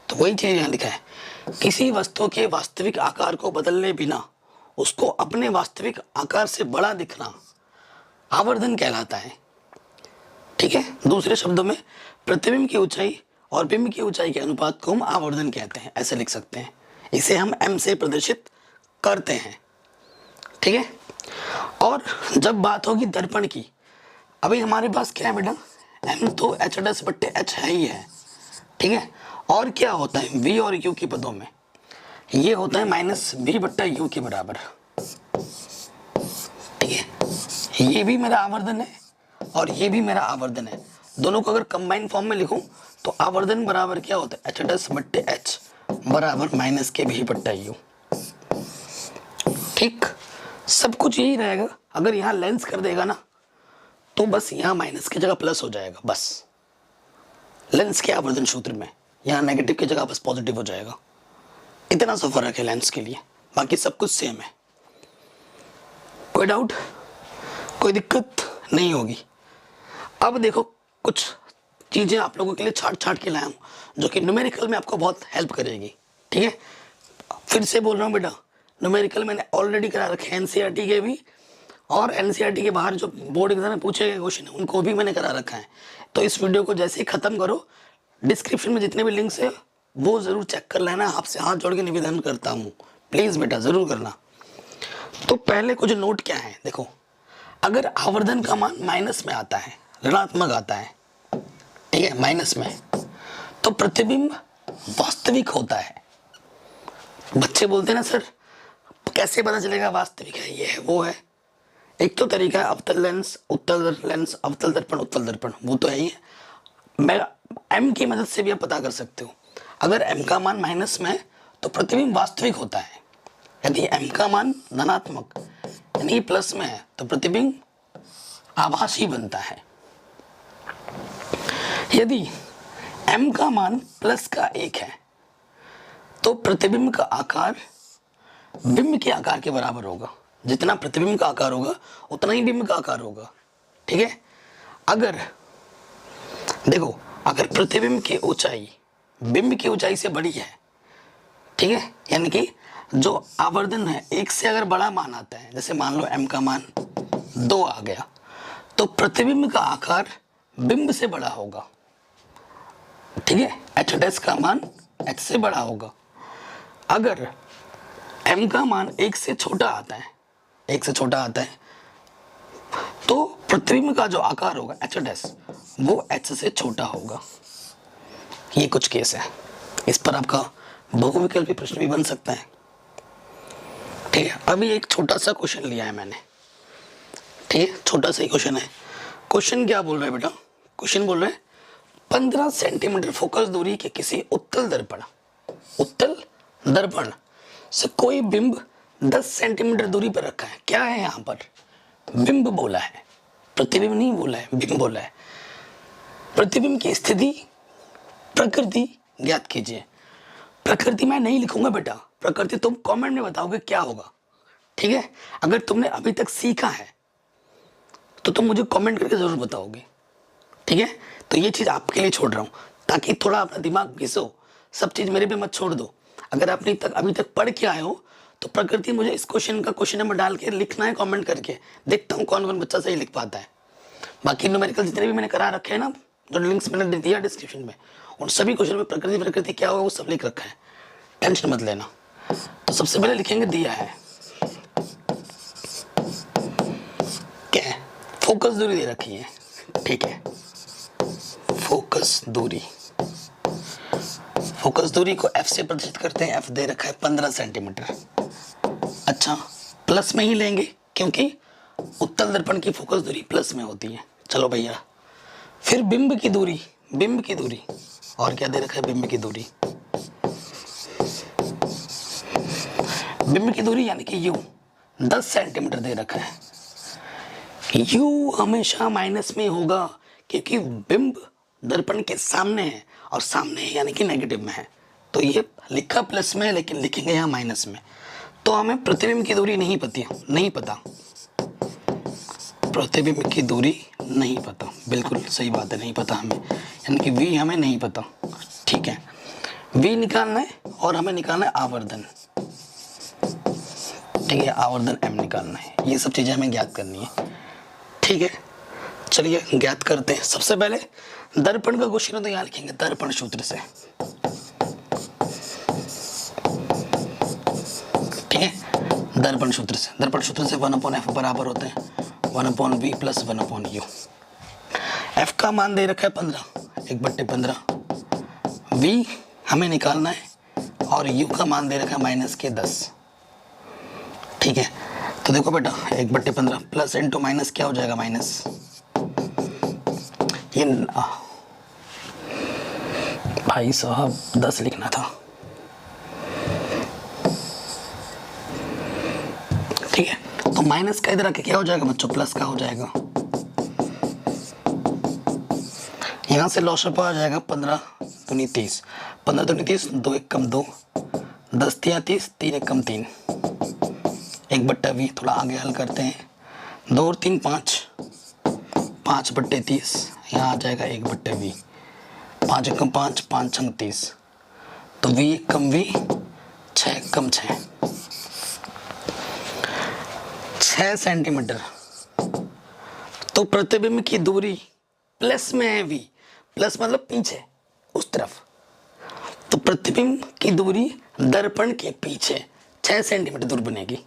तो वही चीज यहाँ लिखा है, किसी वस्तु के वास्तविक आकार को बदलने बिना उसको अपने वास्तविक आकार से बड़ा दिखना आवर्धन कहलाता है। ठीक है, दूसरे शब्दों में प्रतिबिंब की ऊंचाई और बिंब की ऊंचाई के अनुपात को हम आवर्धन कहते हैं, ऐसे लिख सकते हैं। इसे हम m से प्रदर्शित करते हैं। ठीक है, और जब बात होगी दर्पण की, अभी हमारे पास क्या है बेटा, m तो h'/h है ही है। ठीक है, और क्या होता है v और u के पदों में, ये होता है -v/u के बराबर। ठीक है, ये भी मेरा आवर्धन है और ये भी मेरा आवर्धन है। दोनों को अगर कंबाइन फॉर्म में लिखूं तो आवर्धन बराबर क्या होता है, h'/h बराबर -kv/u। ठीक, सब कुछ यही रहेगा। अगर यहाँ लेंस कर देगा ना तो बस यहाँ माइनस की जगह प्लस हो जाएगा, बस लेंस के आवर्धन सूत्र में यहाँ नेगेटिव की जगह बस पॉजिटिव हो जाएगा। इतना सा फर्क है लेंस के लिए, बाकी सब कुछ सेम है। कोई डाउट, कोई दिक्कत नहीं होगी। अब देखो कुछ चीज़ें आप लोगों के लिए छाट छाट के लाया हूँ जो कि न्यूमेरिकल में आपको बहुत हेल्प करेगी। ठीक है, फिर से बोल रहा हूँ बेटा, न्यूमेरिकल मैंने ऑलरेडी करा रखे हैं एनसीईआरटी के भी, और एनसीईआरटी के बाहर जो बोर्ड एग्जाम में पूछे गए क्वेश्चन है उनको भी मैंने करा रखा है। तो इस वीडियो को जैसे ही ख़त्म करो, डिस्क्रिप्शन में जितने भी लिंक्स है वो ज़रूर चेक कर लेना। आपसे हाथ जोड़ के निवेदन करता हूँ, प्लीज़ बेटा ज़रूर करना। तो पहले कुछ नोट क्या है, देखो, अगर आवर्धन का मान माइनस में आता है, ऋणात्मक आता है, ठीक है, माइनस में, तो प्रतिबिंब वास्तविक होता है। बच्चे बोलते हैं ना सर कैसे पता चलेगा वास्तविक है, ये है वो है। एक तो तरीका है अवतल लेंस, उत्तल लेंस, अवतल दर्पण, उत्तल दर्पण, वो तो है ही है। मैं एम की मदद से भी आप पता कर सकते हो। अगर एम का मान माइनस में है तो प्रतिबिंब वास्तविक होता है। यदि एम का मान धनात्मक यानी प्लस में है तो प्रतिबिंब आभासी बनता है। यदि m का मान प्लस का 1 है तो प्रतिबिंब का आकार बिंब के आकार के बराबर होगा। जितना प्रतिबिंब का आकार होगा उतना ही बिंब का आकार होगा। ठीक है, अगर देखो, अगर प्रतिबिंब की ऊंचाई बिंब की ऊंचाई से बड़ी है, ठीक है, यानी कि जो आवर्धन है 1 से अगर बड़ा मान आता है, जैसे मान लो m का मान 2 आ गया, तो प्रतिबिंब का आकार बिंब से बड़ा होगा। ठीक है, एच डैश का मान h से बड़ा होगा। अगर m का मान 1 से छोटा आता है, 1 से छोटा आता है, तो प्रतिबिंब का जो आकार होगा एच डैश वो h से छोटा होगा। ये कुछ केस है, इस पर आपका बहुविकल्पी प्रश्न भी बन सकता है। ठीक है, अभी एक छोटा सा क्वेश्चन लिया है मैंने। ठीक है, छोटा सा ही क्वेश्चन है। क्वेश्चन क्या बोल रहा है बेटा, क्वेश्चन बोल रहा है 15 सेंटीमीटर फोकस दूरी के किसी उत्तल दर्पण से कोई बिंब 10 सेंटीमीटर दूरी पर रखा है। क्या है यहाँ पर, बिंब बोला है, प्रतिबिंब नहीं बोला है, बिंब बोला है। प्रतिबिंब की स्थिति प्रकृति ज्ञात कीजिए। प्रकृति मैं नहीं लिखूंगा बेटा, प्रकृति तुम कमेंट में बताओगे क्या होगा। ठीक है, अगर तुमने अभी तक सीखा है तो तुम मुझे कमेंट करके जरूर बताओगे। ठीक है, तो ये चीज़ आपके लिए छोड़ रहा हूँ ताकि थोड़ा अपना दिमाग घिसो, सब चीज़ मेरे पे मत छोड़ दो। अगर आपने अभी तक पढ़ के आए हो तो प्रकृति मुझे इस क्वेश्चन का क्वेश्चन नंबर डाल के लिखना है कमेंट करके, देखता हूँ कौन कौन बच्चा सही लिख पाता है। बाकी न्यूमेरिकल जितने भी मैंने करा रखे हैं ना, जो लिंक्स मैंने दिया डिस्क्रिप्शन में, उन सभी क्वेश्चन में प्रकृति क्या होगा वो सब लिख रखा है, टेंशन मत लेना। तो सबसे पहले लिखेंगे दिया है क्या है, फोकस दूरी दे रखी है। ठीक है, फोकस दूरी को f से प्रदर्शित करते हैं। f दे रखा है 15 सेंटीमीटर। अच्छा, प्लस में ही लेंगे क्योंकि उत्तल दर्पण की फोकस दूरी प्लस में होती है। चलो भैया, फिर बिंब की दूरी और क्या दे रखा है, बिंब की दूरी, बिंब की दूरी यानी कि u 10 सेंटीमीटर दे रखा है। u हमेशा माइनस में होगा क्योंकि बिंब दर्पण के सामने है और सामने है यानी कि नेगेटिव में है। तो ये लिखा प्लस में है लेकिन लिखेंगे यहाँ माइनस में। तो हमें प्रतिबिंब की दूरी नहीं पता, प्रतिबिंब की दूरी नहीं पता, बिल्कुल सही बात है, नहीं पता हमें, यानी कि v हमें नहीं पता। ठीक है, v निकालना है और हमें निकालना है आवर्धन। ठीक है, आवर्धन m निकालना है, ये सब चीज़ें हमें ज्ञात करनी है। ठीक है, चलिए ज्ञात करते हैं। सबसे पहले दर्पण का क्वेश्चन है तो यहाँ लिखेंगे दर्पण सूत्र से। ठीक है, दर्पण सूत्र से 1/f बराबर होते हैं 1/v + 1/u। f का मान दे रखा है 15, 1/15। v हमें निकालना है और u का मान दे रखा है -10। ठीक है, तो देखो बेटा 1/15 प्लस इंटू माइनस क्या हो जाएगा, माइनस। ये भाई साहब 10 लिखना था। ठीक है, तो माइनस का इधर आके क्या हो जाएगा बच्चों, प्लस का हो जाएगा। यहाँ से लॉसअप आ जाएगा 15 दूनी 30, 15 दूनी 30, 2 1 कम 2, 10 तिया 30, 3 1 कम 3, 1/v। थोड़ा आगे हल करते हैं, 2 और 3 5, 5/30, यहाँ आ जाएगा 1/v। 5 एकम 5, 5 छंग 30, तो v कम v, 6 कम 6, 6 सेंटीमीटर। तो प्रतिबिंब की दूरी प्लस में है v, प्लस मतलब पीछे उस तरफ, तो प्रतिबिंब की दूरी दर्पण के पीछे 6 सेंटीमीटर दूर बनेगी।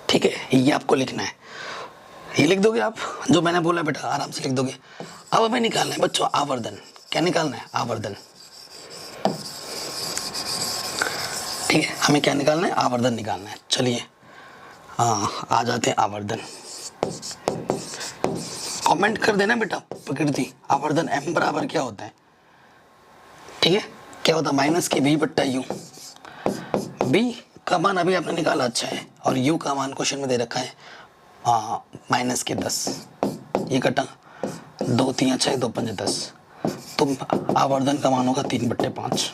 ठीक है, ये आपको लिखना है, ये लिख दोगे आप जो मैंने बोला बेटा, आराम से लिख दोगे। अब हमें निकालना है बच्चों आवर्धन। क्या निकालना है? आवर्धन। ठीक है, हमें क्या निकालना है? आवर्धन निकालना है। चलिए आ जाते हैं आवर्धन। कमेंट कर देना बेटा प्रकृति, आवर्धन m बराबर क्या होता है? ठीक है, क्या होता है? माइनस के b बट्टा u। b का मान अभी आपने निकाला, अच्छा है, और u का मान क्वेश्चन में दे रखा है माइनस के 10। ये कटा 2 3 6 2 5 10, तो आवर्धन का मान होगा 3/5।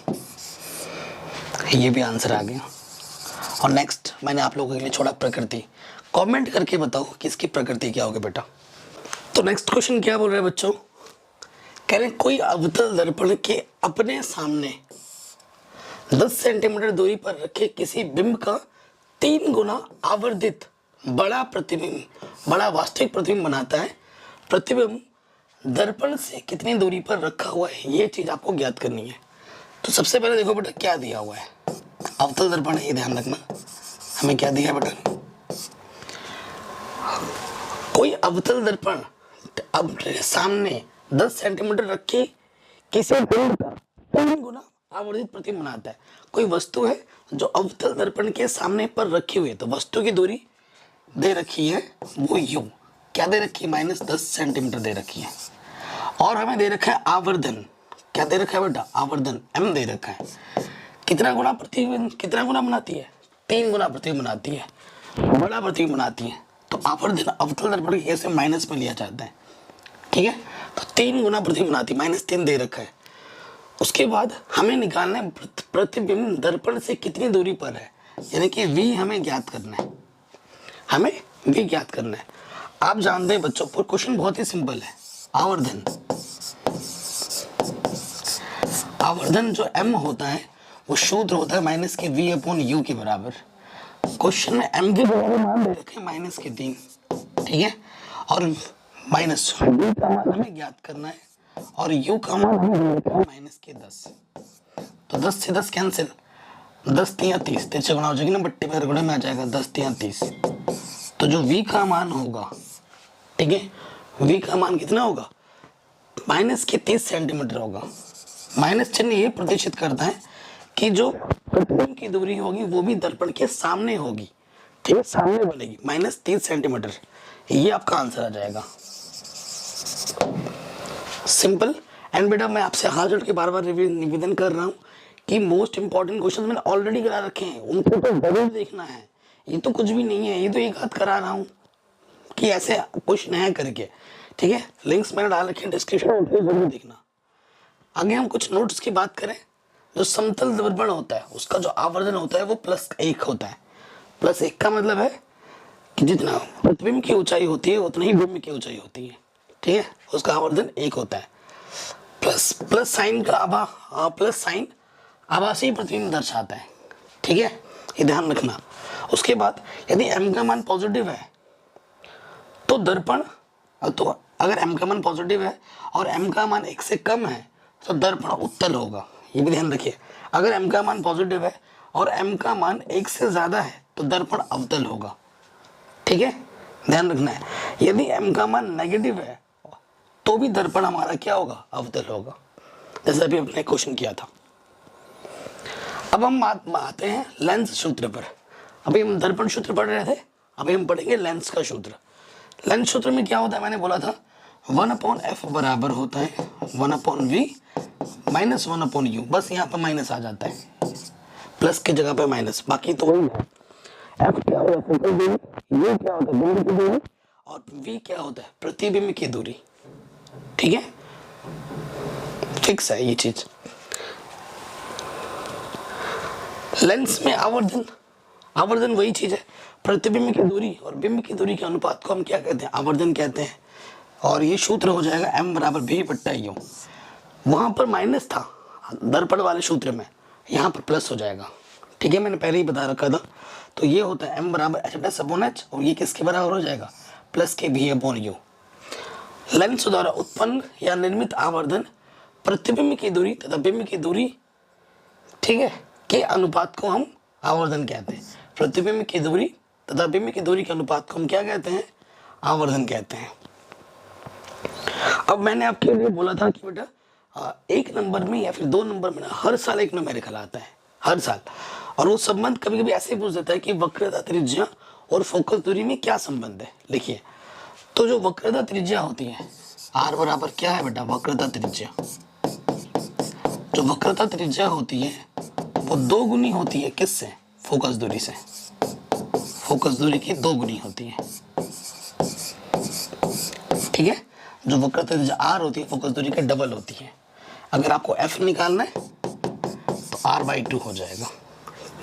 ये भी आंसर आ गया। और नेक्स्ट मैंने आप लोगों के लिए छोड़ा प्रकृति। कमेंट करके बताओ किसकी प्रकृति क्या होगी बेटा। तो नेक्स्ट क्वेश्चन क्या बोल रहे हैं बच्चों? कह रहे हैं कोई अवतल दर्पण के अपने सामने 10 सेंटीमीटर दूरी पर रखे किसी बिंब का 3 गुना आवर्धित बड़ा प्रतिबिंब, बड़ा वास्तविक प्रतिबिंब बनाता है। प्रतिबिंब दर्पण से कितनी दूरी पर रखा हुआ है, ये चीज आपको ज्ञात करनी है। तो सबसे पहले देखो बेटा क्या दिया हुआ है, अवतल दर्पण है, ये ध्यान रखना। हमें क्या दिया है बेटा? कोई अवतल दर्पण अब सामने 10 सेंटीमीटर रखे किसी बिंब का 3 गुना आवर्धित प्रतिबिंब बनाता है। कोई वस्तु है जो अवतल दर्पण के सामने पर रखी हुई है, तो वस्तु की दूरी दे रखी है वो u, क्या दे रखी है? -10 सेंटीमीटर दे रखी है। और हमें दे रखा है आवर्धन, क्या दे रखा है बेटा? आवर्धन m दे रखा है। कितना गुना प्रतिबिंब, कितना गुना बनाती है? 3 गुना प्रतिबिंब बनाती है, बड़ा प्रतिबिंब बनाती है। तो आवर्धन अवतल दर्पण के केस में माइनस में लिया जाता है। ठीक है, तो 3 गुना प्रतिबिंब बनाती है, -3 दे रखा है। उसके बाद हमें निकालना है प्रतिबिंब दर्पण से कितनी दूरी पर है, यानी कि v हमें ज्ञात करना है, हमें v ज्ञात करना है। आप जानते हैं बच्चों, पर क्वेश्चन बहुत ही सिंपल है। आवर्धन, आवर्धन जो m होता है वो सूत्र होता है माइनस के v/u के बराबर। क्वेश्चन में m के बराबर मान दे रखे -3, ठीक है, और माइनस v का मान हमें ज्ञात करना है और u का मान हमें दे रखा है -10। तो 10 से 10 कैंसिल, 10 3 30, 3 गुणा हो जाएगी ना, बट्टे पे गुणे में आ जाएगा 10 3 30। तो जो v का मान होगा, ठीक है, v का मान कितना होगा? -30 सेंटीमीटर होगा। माइनस चिन्ह ये प्रदर्शित करता है कि जो प्रतिबिंब की दूरी होगी वो भी दर्पण के सामने होगी, ठीक है, सामने बनेगी, -30 सेंटीमीटर। ये आपका आंसर आ जाएगा। सिंपल। एंड बेटा मैं आपसे हाथ जोड़ के बार बार निवेदन कर रहा हूँ कि मोस्ट इंपॉर्टेंट क्वेश्चन मैंने ऑलरेडी करा रखे हैं, उनको तो जरूर देखना है। ये तो कुछ भी नहीं है, ये तो एक हाथ करा रहा हूँ कि ऐसे कुछ नया करके, ठीक है। लिंक्स मैंने डाल रखे हैं डिस्क्रिप्शन में, जरूर देखना। आगे हम कुछ नोट्स की बात करें। जो समतल दर्पण होता है उसका जो आवर्धन होता है वो +1 होता है। +1 का मतलब है कि जितना प्रतिबिंब की ऊंचाई होती है उतना ही बिंब की ऊंचाई होती है, ठीक है, उसका आवर्धन 1 होता है। प्लस साइन का प्लस साइन आभासी प्रतिबिंब दर्शाता है, ठीक है, ये ध्यान रखना। उसके बाद यदि m का मान पॉजिटिव है तो दर्पण, तो अगर m का मान पॉजिटिव है और m का मान 1 से कम है तो दर्पण उत्तल होगा, ये भी ध्यान रखिए। अगर m का मान पॉजिटिव है और m का मान 1 से ज्यादा है तो दर्पण अवतल होगा, ठीक है, ध्यान रखना है। यदि m का मान नेगेटिव है तो भी दर्पण हमारा क्या होगा? अवतल होगा, जैसे अभी अपने क्वेश्चन किया था। अब हम आते हैं लेंस सूत्र पर। अभी हम दर्पण सूत्र पढ़ रहे थे, अभी हम पढ़ेंगे लेंस का सूत्र। लेंस सूत्र में क्या होता है, मैंने बोला था 1/f बराबर होता है 1/v माइनस 1/u। बस यहाँ पर माइनस आ जाता है, प्लस की जगह पे माइनस, बाकी तो वही है। f क्या होता है? फोकल दूरी। u क्या होता है? बिंदु की दूरी। और v क्या होता है? प्रतिबिंब की दूरी, ठीक है, फिक्स है ये चीज। लेंस में आवर्धन, आवर्धन वही चीज है, प्रतिबिंब की दूरी और बिंब की दूरी के अनुपात को हम क्या कहते हैं? आवर्धन कहते हैं। और ये सूत्र हो जाएगा m = v/u। वहां पर माइनस था दर्पण वाले सूत्र में, यहाँ पर प्लस हो जाएगा। ठीक है, मैंने पहले ही बता रखा था। तो ये होता है m बराबर एच प्लस अपॉन एच, और ये किसके बराबर हो जाएगा, प्लस के भी अपॉन यू। लेंस द्वारा उत्पन्न या निर्मित आवर्धन प्रतिबिंब की दूरी तथा बिंब की दूरी, ठीक है, के अनुपात को हम आवर्धन कहते हैं। प्रतिबिंब की दूरी तथा बिंब की दूरी के अनुपात को हम क्या कहते हैं, आवर्धन कहते हैं। अब मैंने आपके लिए बोला था कि बेटा एक नंबर में या फिर 2 नंबर में ना हर साल एक न्यूमेरिकल आता है, हर साल। और वो संबंध कभी कभी ऐसे पूछ देता है कि वक्रता त्रिज्या और फोकस दूरी में क्या संबंध है। लिखिए, तो जो वक्रता त्रिज्या होती है, आर बराबर क्या है बेटा, वक्रता त्रिज्या। जो वक्रता त्रिज्या होती है वो 2 गुनी होती है, किससे, फोकस दूरी से। फोकस दूरी की 2 गुनी होती है। ठीक है, जो वक्रता त्रिज्या आर होती है फोकस दूरी का डबल होती है। अगर आपको एफ निकालना है तो r/2 हो जाएगा।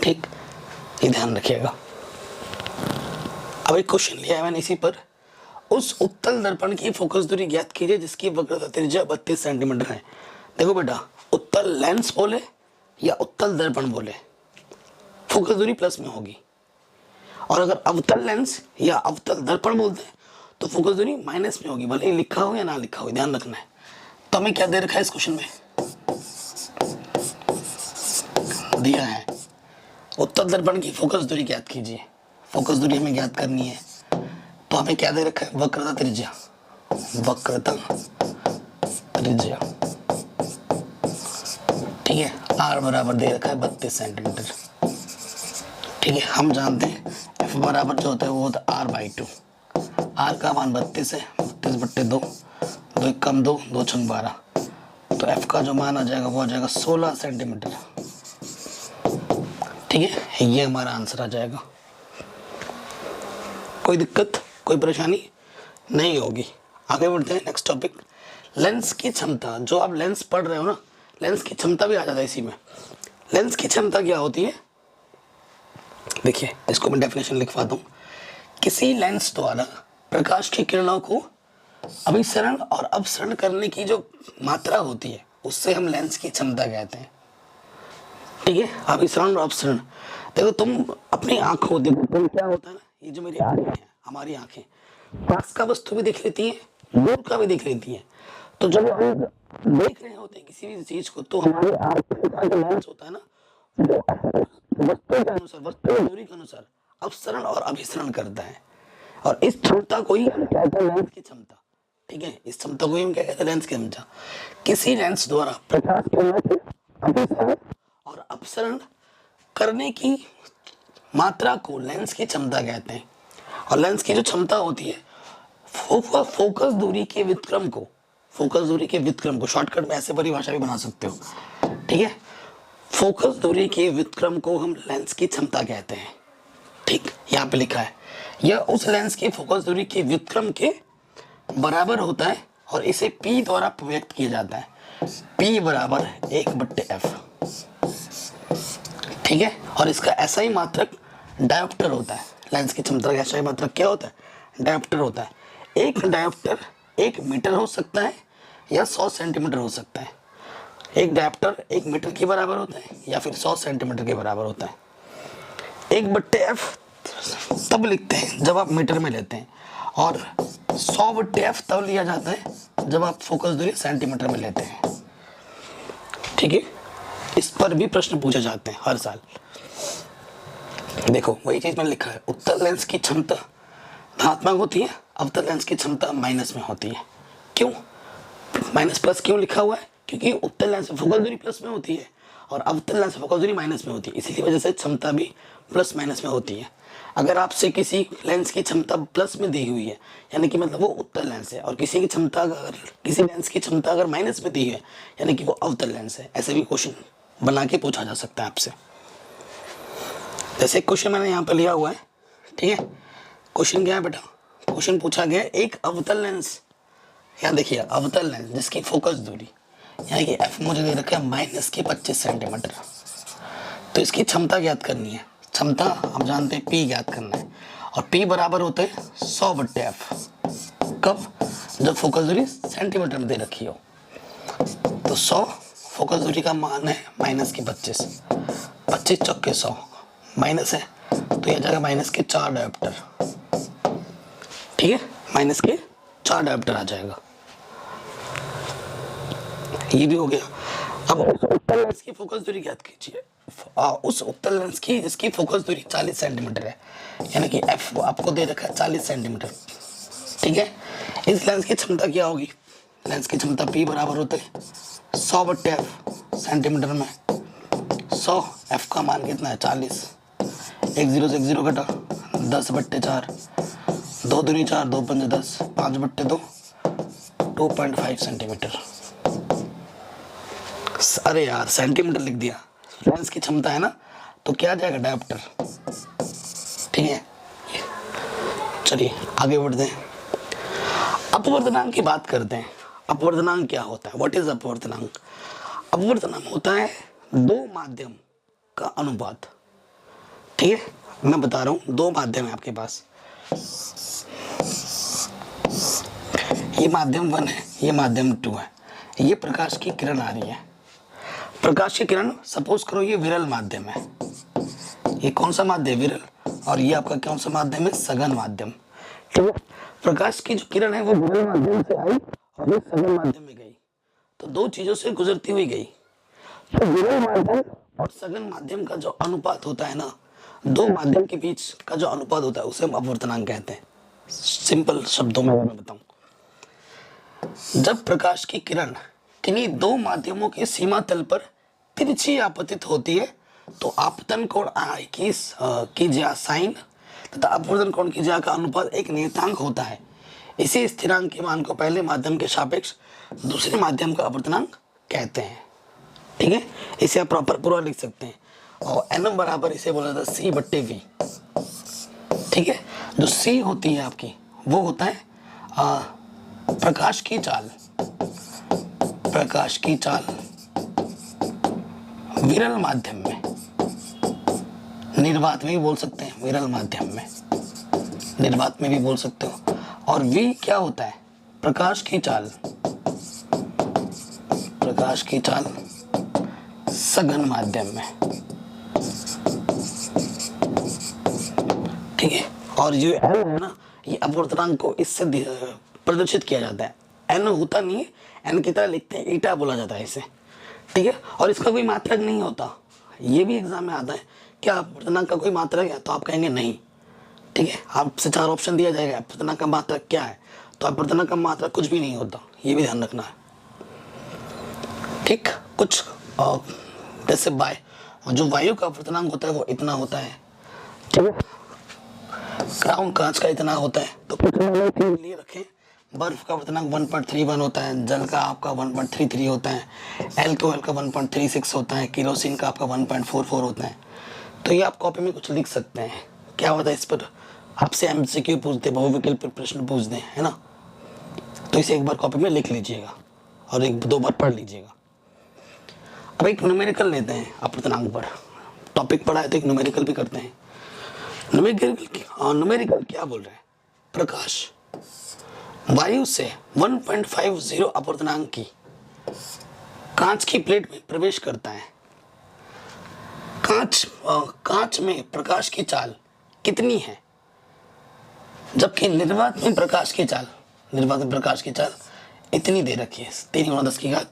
ठीक, ये ध्यान रखिएगा। अब एक क्वेश्चन लिया है मैंने इसी पर, उस उत्तल दर्पण की फोकस दूरी ज्ञात कीजिए जिसकी वक्रता त्रिज्या 32 सेंटीमीटर है। देखो बेटा, उत्तल लेंस बोले या उत्तल दर्पण बोले, फोकस दूरी प्लस में होगी। और अगर अवतल लेंस या अवतल दर्पण बोलते हैं तो फोकस दूरी माइनस में होगी, भले ही लिखा हो या ना लिखा हो, ध्यान रखना है। तो हमें क्या दे रखा है इस क्वेश्चन में, दिया है उत्तल दर्पण की फोकस दूरी ज्ञात कीजिए। फोकस दूरी हमें ज्ञात करनी है, तो हमें क्या दे रखा है, वक्रता त्रिज्या। वक्रता त्रिज्या, ठीक है, आर बराबर दे रखा है 32 सेंटीमीटर। ठीक है, हम जानते हैं एफ बराबर जो होता है वो होता है r/2। आर का मान 32 है, 32/2, 2 कम 2, 2 छंग 12, तो एफ का जो मान आ जाएगा वो आ जाएगा 16 सेंटीमीटर। ठीक है, ये हमारा आंसर आ जाएगा। कोई दिक्कत, कोई परेशानी नहीं होगी। आगे बढ़ते हैं, नेक्स्ट टॉपिक, लेंस की क्षमता। जो आप लेंस पढ़ रहे हो ना, लेंस की क्षमता भी आ जाता है इसी में। लेंस की क्षमता क्या होती है, देखिए इसको मैं डेफिनेशन लिखवाता हूँ। किसी लेंस द्वारा प्रकाश की किरणों को अभिसरण और अपसरण करने की जो मात्रा होती है उससे हम लेंस की क्षमता कहते हैं। ठीक है, अभिसरण और अपसरण। देखो तुम अपनी आंखों, देखो तुम क्या होता है ना, ये जो मेरी आंखें हैं, हमारी आंखें पास का वस्तु भी देख लेती है, दूर का भी देख लेती है। तो जब हम देख रहे होते हैं किसी भी चीज को, तो हमारे आंखों का जो लेंस होता है ना, वो वस्तु के अनुसार, वस्तु की दूरी के अनुसार अपसरण और अभिसरण करता है। और इस क्षमता को ही हम कहते हैं लेंस की क्षमता। ठीक है, इस क्षमता को ही हम क्या कहते हैं, लेंस की क्षमता। किसी लेंस द्वारा प्रकाश किरणों के अभिसरण और अपसरण करने की मात्रा को लेंस की क्षमता कहते हैं। और लेंस की जो क्षमता होती है फोकस दूरी के व्युत्क्रम को, फोकस दूरी के व्युत्क्रम को शॉर्टकट में ऐसे परिभाषा भी बना सकते हो। ठीक है, फोकस दूरी के व्युत्क्रम को हम लेंस की क्षमता कहते हैं। ठीक, यहाँ पे लिखा है, यह उस लेंस की फोकस दूरी के व्युत्क्रम के बराबर होता है और इसे P द्वारा व्यक्त किया जाता है। P बराबर 1/f। ठीक है, और इसका SI मात्रक डायोप्टर होता है। लेंस की क्षमता का SI मात्रक क्या होता है, डायोप्टर होता है। एक डायोप्टर 1 मीटर हो सकता है या 100 सेंटीमीटर हो सकता है। एक डायोप्टर 1 मीटर के बराबर होता है या फिर 100 सेंटीमीटर के बराबर होता है। 1/f तब लिखते हैं जब आप मीटर में लेते हैं, और 100/f तब लिया जाता है जब आप फोकस दूरी सेंटीमीटर में लेते हैं। ठीक है, इस पर भी प्रश्न पूछे जाते हैं हर साल। देखो वही चीज मैंने लिखा है, उत्तल लेंस की क्षमता धनात्मक होती है, अवतल लेंस की क्षमता माइनस में होती है। क्यों माइनस प्लस क्यों लिखा हुआ है, क्योंकि उत्तल लेंस में फोकस दूरी प्लस में होती है और अवतल लेंस में फोकस दूरी माइनस में होती है, इसी वजह से क्षमता भी प्लस माइनस में होती है। अगर आपसे किसी लेंस की क्षमता प्लस में दी हुई है, यानी कि मतलब वो उत्तल लेंस है, और किसी की क्षमता अगर किसी लेंस की क्षमता अगर माइनस में दी है, यानी कि वो अवतल लेंस है, ऐसे भी क्वेश्चन बना के पूछा जा सकता है आपसे। जैसे क्वेश्चन मैंने यहाँ पर लिया हुआ है। ठीक है, क्वेश्चन क्या है बेटा, क्वेश्चन पूछा गया एक अवतल लेंस, यहाँ देखिए अवतल लेंस जिसकी फोकस दूरी यानी कि f मुझे दे रखा है -25 सेंटीमीटर। तो इसकी क्षमता ज्ञात करनी है। क्षमता हम जानते हैं P ज्ञात करना है, और P बराबर होता है 100/f। कब, जब फोकस दूरी सेंटीमीटर में दे रखी हो। तो 100 फोकस दूरी का मान है माइनस की 25, 25 चौके 100 माइनस है, तो यह जाएगा माइनस के 4 डायोप्टर। ठीक है, माइनस के 4 डायोप्टर आ जाएगा। ये भी हो गया। अब उस उत्तल लेंस की फोकस दूरी ज्ञात कीजिए। उस उत्तल लेंस की जिसकी फोकस दूरी 40 सेंटीमीटर है, यानी कि एफ आपको दे रखा है 40 सेंटीमीटर। ठीक है, इस लेंस की क्षमता क्या होगी? लेंस की क्षमता P बराबर होता है 100/f सेंटीमीटर में। 100 f का मान कितना है 40, एक जीरो से एक जीरो घटा 10/4, 2 दूनी 4, 2 पंजे 10, 5/2, 2.5 सेंटीमीटर। अरे यार सेंटीमीटर लिख दिया, लेंस की क्षमता है ना, तो क्या आ जाएगा डायोप्टर। ठीक है, चलिए आगे बढ़ते हैं। अपवर्तनांक की बात करते हैं। अपवर्तनांक क्या होता है? व्हाट इज अपवर्तनांक? अपवर्तनांक होता है दो माध्यम का अनुपात। ठीक है, मैं बता रहा हूं, दो माध्यम है आपके पास, ये माध्यम 1 है, ये माध्यम 2 है, ये प्रकाश की किरण आ रही है। प्रकाश की किरण सपोज करो ये विरल माध्यम है, ये कौन सा माध्यम? विरल। और ये आपका कौन सा माध्यम है? सघन माध्यम। ठीक है, प्रकाश की जो किरण है वो विरल माध्यम से आई और ये सघन माध्यम में गई, तो दो चीजों से गुजरती हुई गई। तो विरल माध्यम और सघन माध्यम का जो अनुपात होता है ना, दो माध्यम के बीच का जो अनुपात होता है उसे हम अपवर्तनांक कहते हैं। सिंपल शब्दों में मैं बताऊं, जब प्रकाश की किरण किन्हीं दो माध्यमों के सीमा तल पर तिरछी आपतित होती है तो आपतन कोण आई की ज्या साइन तथा अपवर्तन कोण की ज्या का अनुपात एक नियतांक होता है। इसी स्थिरांक के मान को पहले माध्यम के सापेक्ष दूसरे माध्यम का अपवर्तनांक कहते हैं। ठीक है, इसे आप प्रॉपर पूरा लिख सकते हैं। और एन बराबर इसे बोला जाता है C/V। ठीक है, जो C होती है आपकी वो होता है प्रकाश की चाल, प्रकाश की चाल विरल माध्यम में, निर्वात में भी बोल सकते हैं, विरल माध्यम में, निर्वात में भी बोल सकते हो। और V क्या होता है? प्रकाश की चाल, प्रकाश की चाल सघन माध्यम में। ठीक है, और जो N है ना, ये अपवर्तनांक को इससे प्रदर्शित किया जाता है। N होता नहीं है, N की तरह लिखते हैं, ईटा बोला जाता है इसे। ठीक है, और इसका कोई मात्रक नहीं होता। ये भी एग्जाम में आता है, क्या अपवर्तनांक का कोई मात्रक है? तो आप कहेंगे नहीं। ठीक है, आपसे 4 ऑप्शन दिया जाएगा, अपवर्तनांक का मात्रक क्या है? तो अपवर्तनांक का मात्रक कुछ भी नहीं होता, ये भी ध्यान रखना है। ठीक, कुछ जैसे जो वायु का अपवर्तनांक होता है वो इतना होता है। ठीक है, क्राउन कांच का इतना होता है, तो लिए रखें। बर्फ का अपवर्तनांक 1.31 होता है, जल का आपका 1.33 होता है, एल्कोहल का 1.36 होता है, केरोसिन का आपका 1.44 होता है। तो ये आप कॉपी में कुछ लिख सकते हैं। क्या होता है इस पर आपसे MCQ पूछते, बहुविकल्पिक प्रश्न पूछ दें, है ना, तो इसे एक बार कॉपी में लिख लीजिएगा और 1-2 बार पढ़ लीजिएगा। अब एक न्यूमेरिकल लेते हैं अपवर्तनांक पर, टॉपिक पढ़ा है तो एक न्यूमेरिकल भी करते हैं। न्यूमेरिकल क्या बोल रहे हैं? प्रकाश वायु से 1.50 अपवर्तनांक की कांच की प्लेट में प्रवेश करता है। कांच में प्रकाश की चाल कितनी है? जबकि निर्वात में प्रकाश की चाल इतनी दे रखी है, 3×10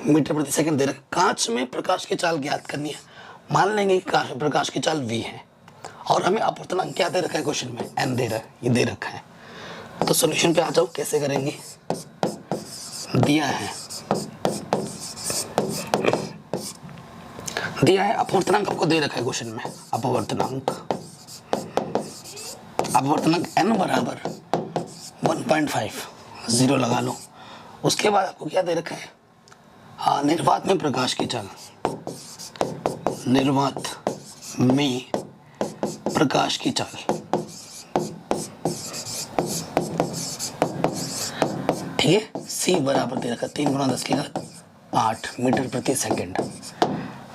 मीटर प्रति सेकंड दे रखा। कांच में प्रकाश की चाल ज्ञात करनी है। मान लेंगे कि प्रकाश की चाल V है और हमें अपवर्तनांक क्या दे रखा है क्वेश्चन में? N दे रहा है, ये दे रखा है। तो सॉल्यूशन पे आ जाओ, कैसे करेंगे? दिया है अपवर्तनांक आपको दे रखा है क्वेश्चन में। अपवर्तनांक N बराबर 1.50 लगा लो। उसके बाद आपको क्या दे रखा है? हाँ, निर्वात में प्रकाश की चाल, निर्वात में प्रकाश की चाल। ठीक है, C बराबर दे रखा 3×10⁸ मीटर प्रति सेकंड।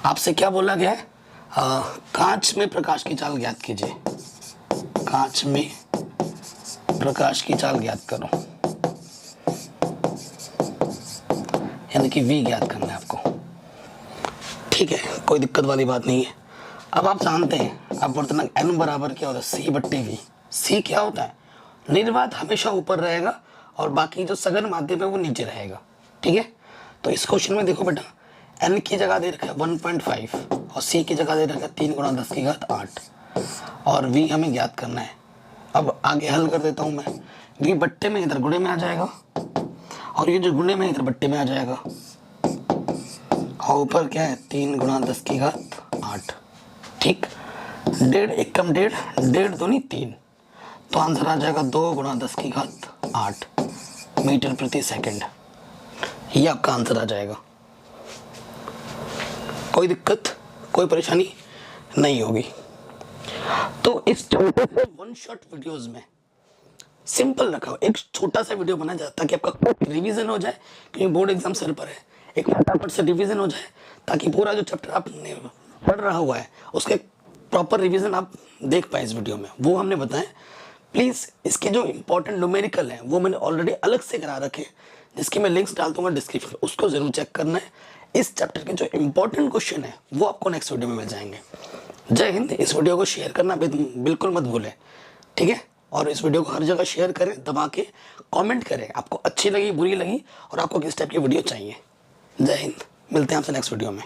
आपसे क्या बोला गया है? कांच में प्रकाश की चाल ज्ञात कीजिए। कांच में प्रकाश की चाल ज्ञात करो। यानी कि v ज्ञात करना है आपको। ठीक है, कोई दिक्कत वाली बात नहीं है। अब आप जानते हैं अपवर्तनांक n बराबर क्या होता है, c बट्टे v। c क्या होता है, निर्वात हमेशा ऊपर रहेगा और बाकी जो सघन माध्यम है वो नीचे रहेगा। ठीक है, तो इस क्वेश्चन में देखो बेटा, n की जगह दे रखा है 1.5 और c की जगह दे रखा है 3 × 10⁸ और v हमें ज्ञात करना है। अब आगे हल कर देता हूँ मैं। v बट्टे में इधर गुणे में आ जाएगा और ये जो गुणे में इधर बट्टे में आ जाएगा और ऊपर क्या है 3 × 10⁸। ठीक, 1.5 1 कम 1.5, 1.5 दूनी 3, तो आंसर आ जाएगा 2 × 10⁸ मीटर प्रति सेकंड। ये आपका आंसर आ जाएगा। कोई दिक्कत, कोई परेशानी नहीं होगी। तो इस छोटे से वन शॉट वीडियोस में सिंपल रखा हो, एक छोटा सा वीडियो बना जाए ताकि आपका रिवीजन हो जाए, क्योंकि बोर्ड एग्जाम सर पर है। एक फटाफट से रिवीजन हो जाए ताकि पूरा जो चैप्टर आपने पढ़ रहा हुआ है उसके प्रॉपर रिवीजन आप देख पाए इस वीडियो में, वो हमने बताया। प्लीज़ इसके जो इंपॉर्टेंट न्यूमेरिकल हैं वो मैंने ऑलरेडी अलग से करा रखे, जिसकी मैं लिंक्स डाल दूंगा डिस्क्रिप्शन में, उसको जरूर चेक करना है। इस चैप्टर के जो इंपॉर्टेंट क्वेश्चन है वो आपको नेक्स्ट वीडियो में मिल जाएंगे। जय हिंद। इस वीडियो को शेयर करना बिल्कुल मत भूलें, ठीक है, और इस वीडियो को हर जगह शेयर करें, दबा के कमेंट करें आपको अच्छी लगी, बुरी लगी और आपको किस टाइप की वीडियो चाहिए। जय हिंद, मिलते हैं आपसे नेक्स्ट वीडियो में।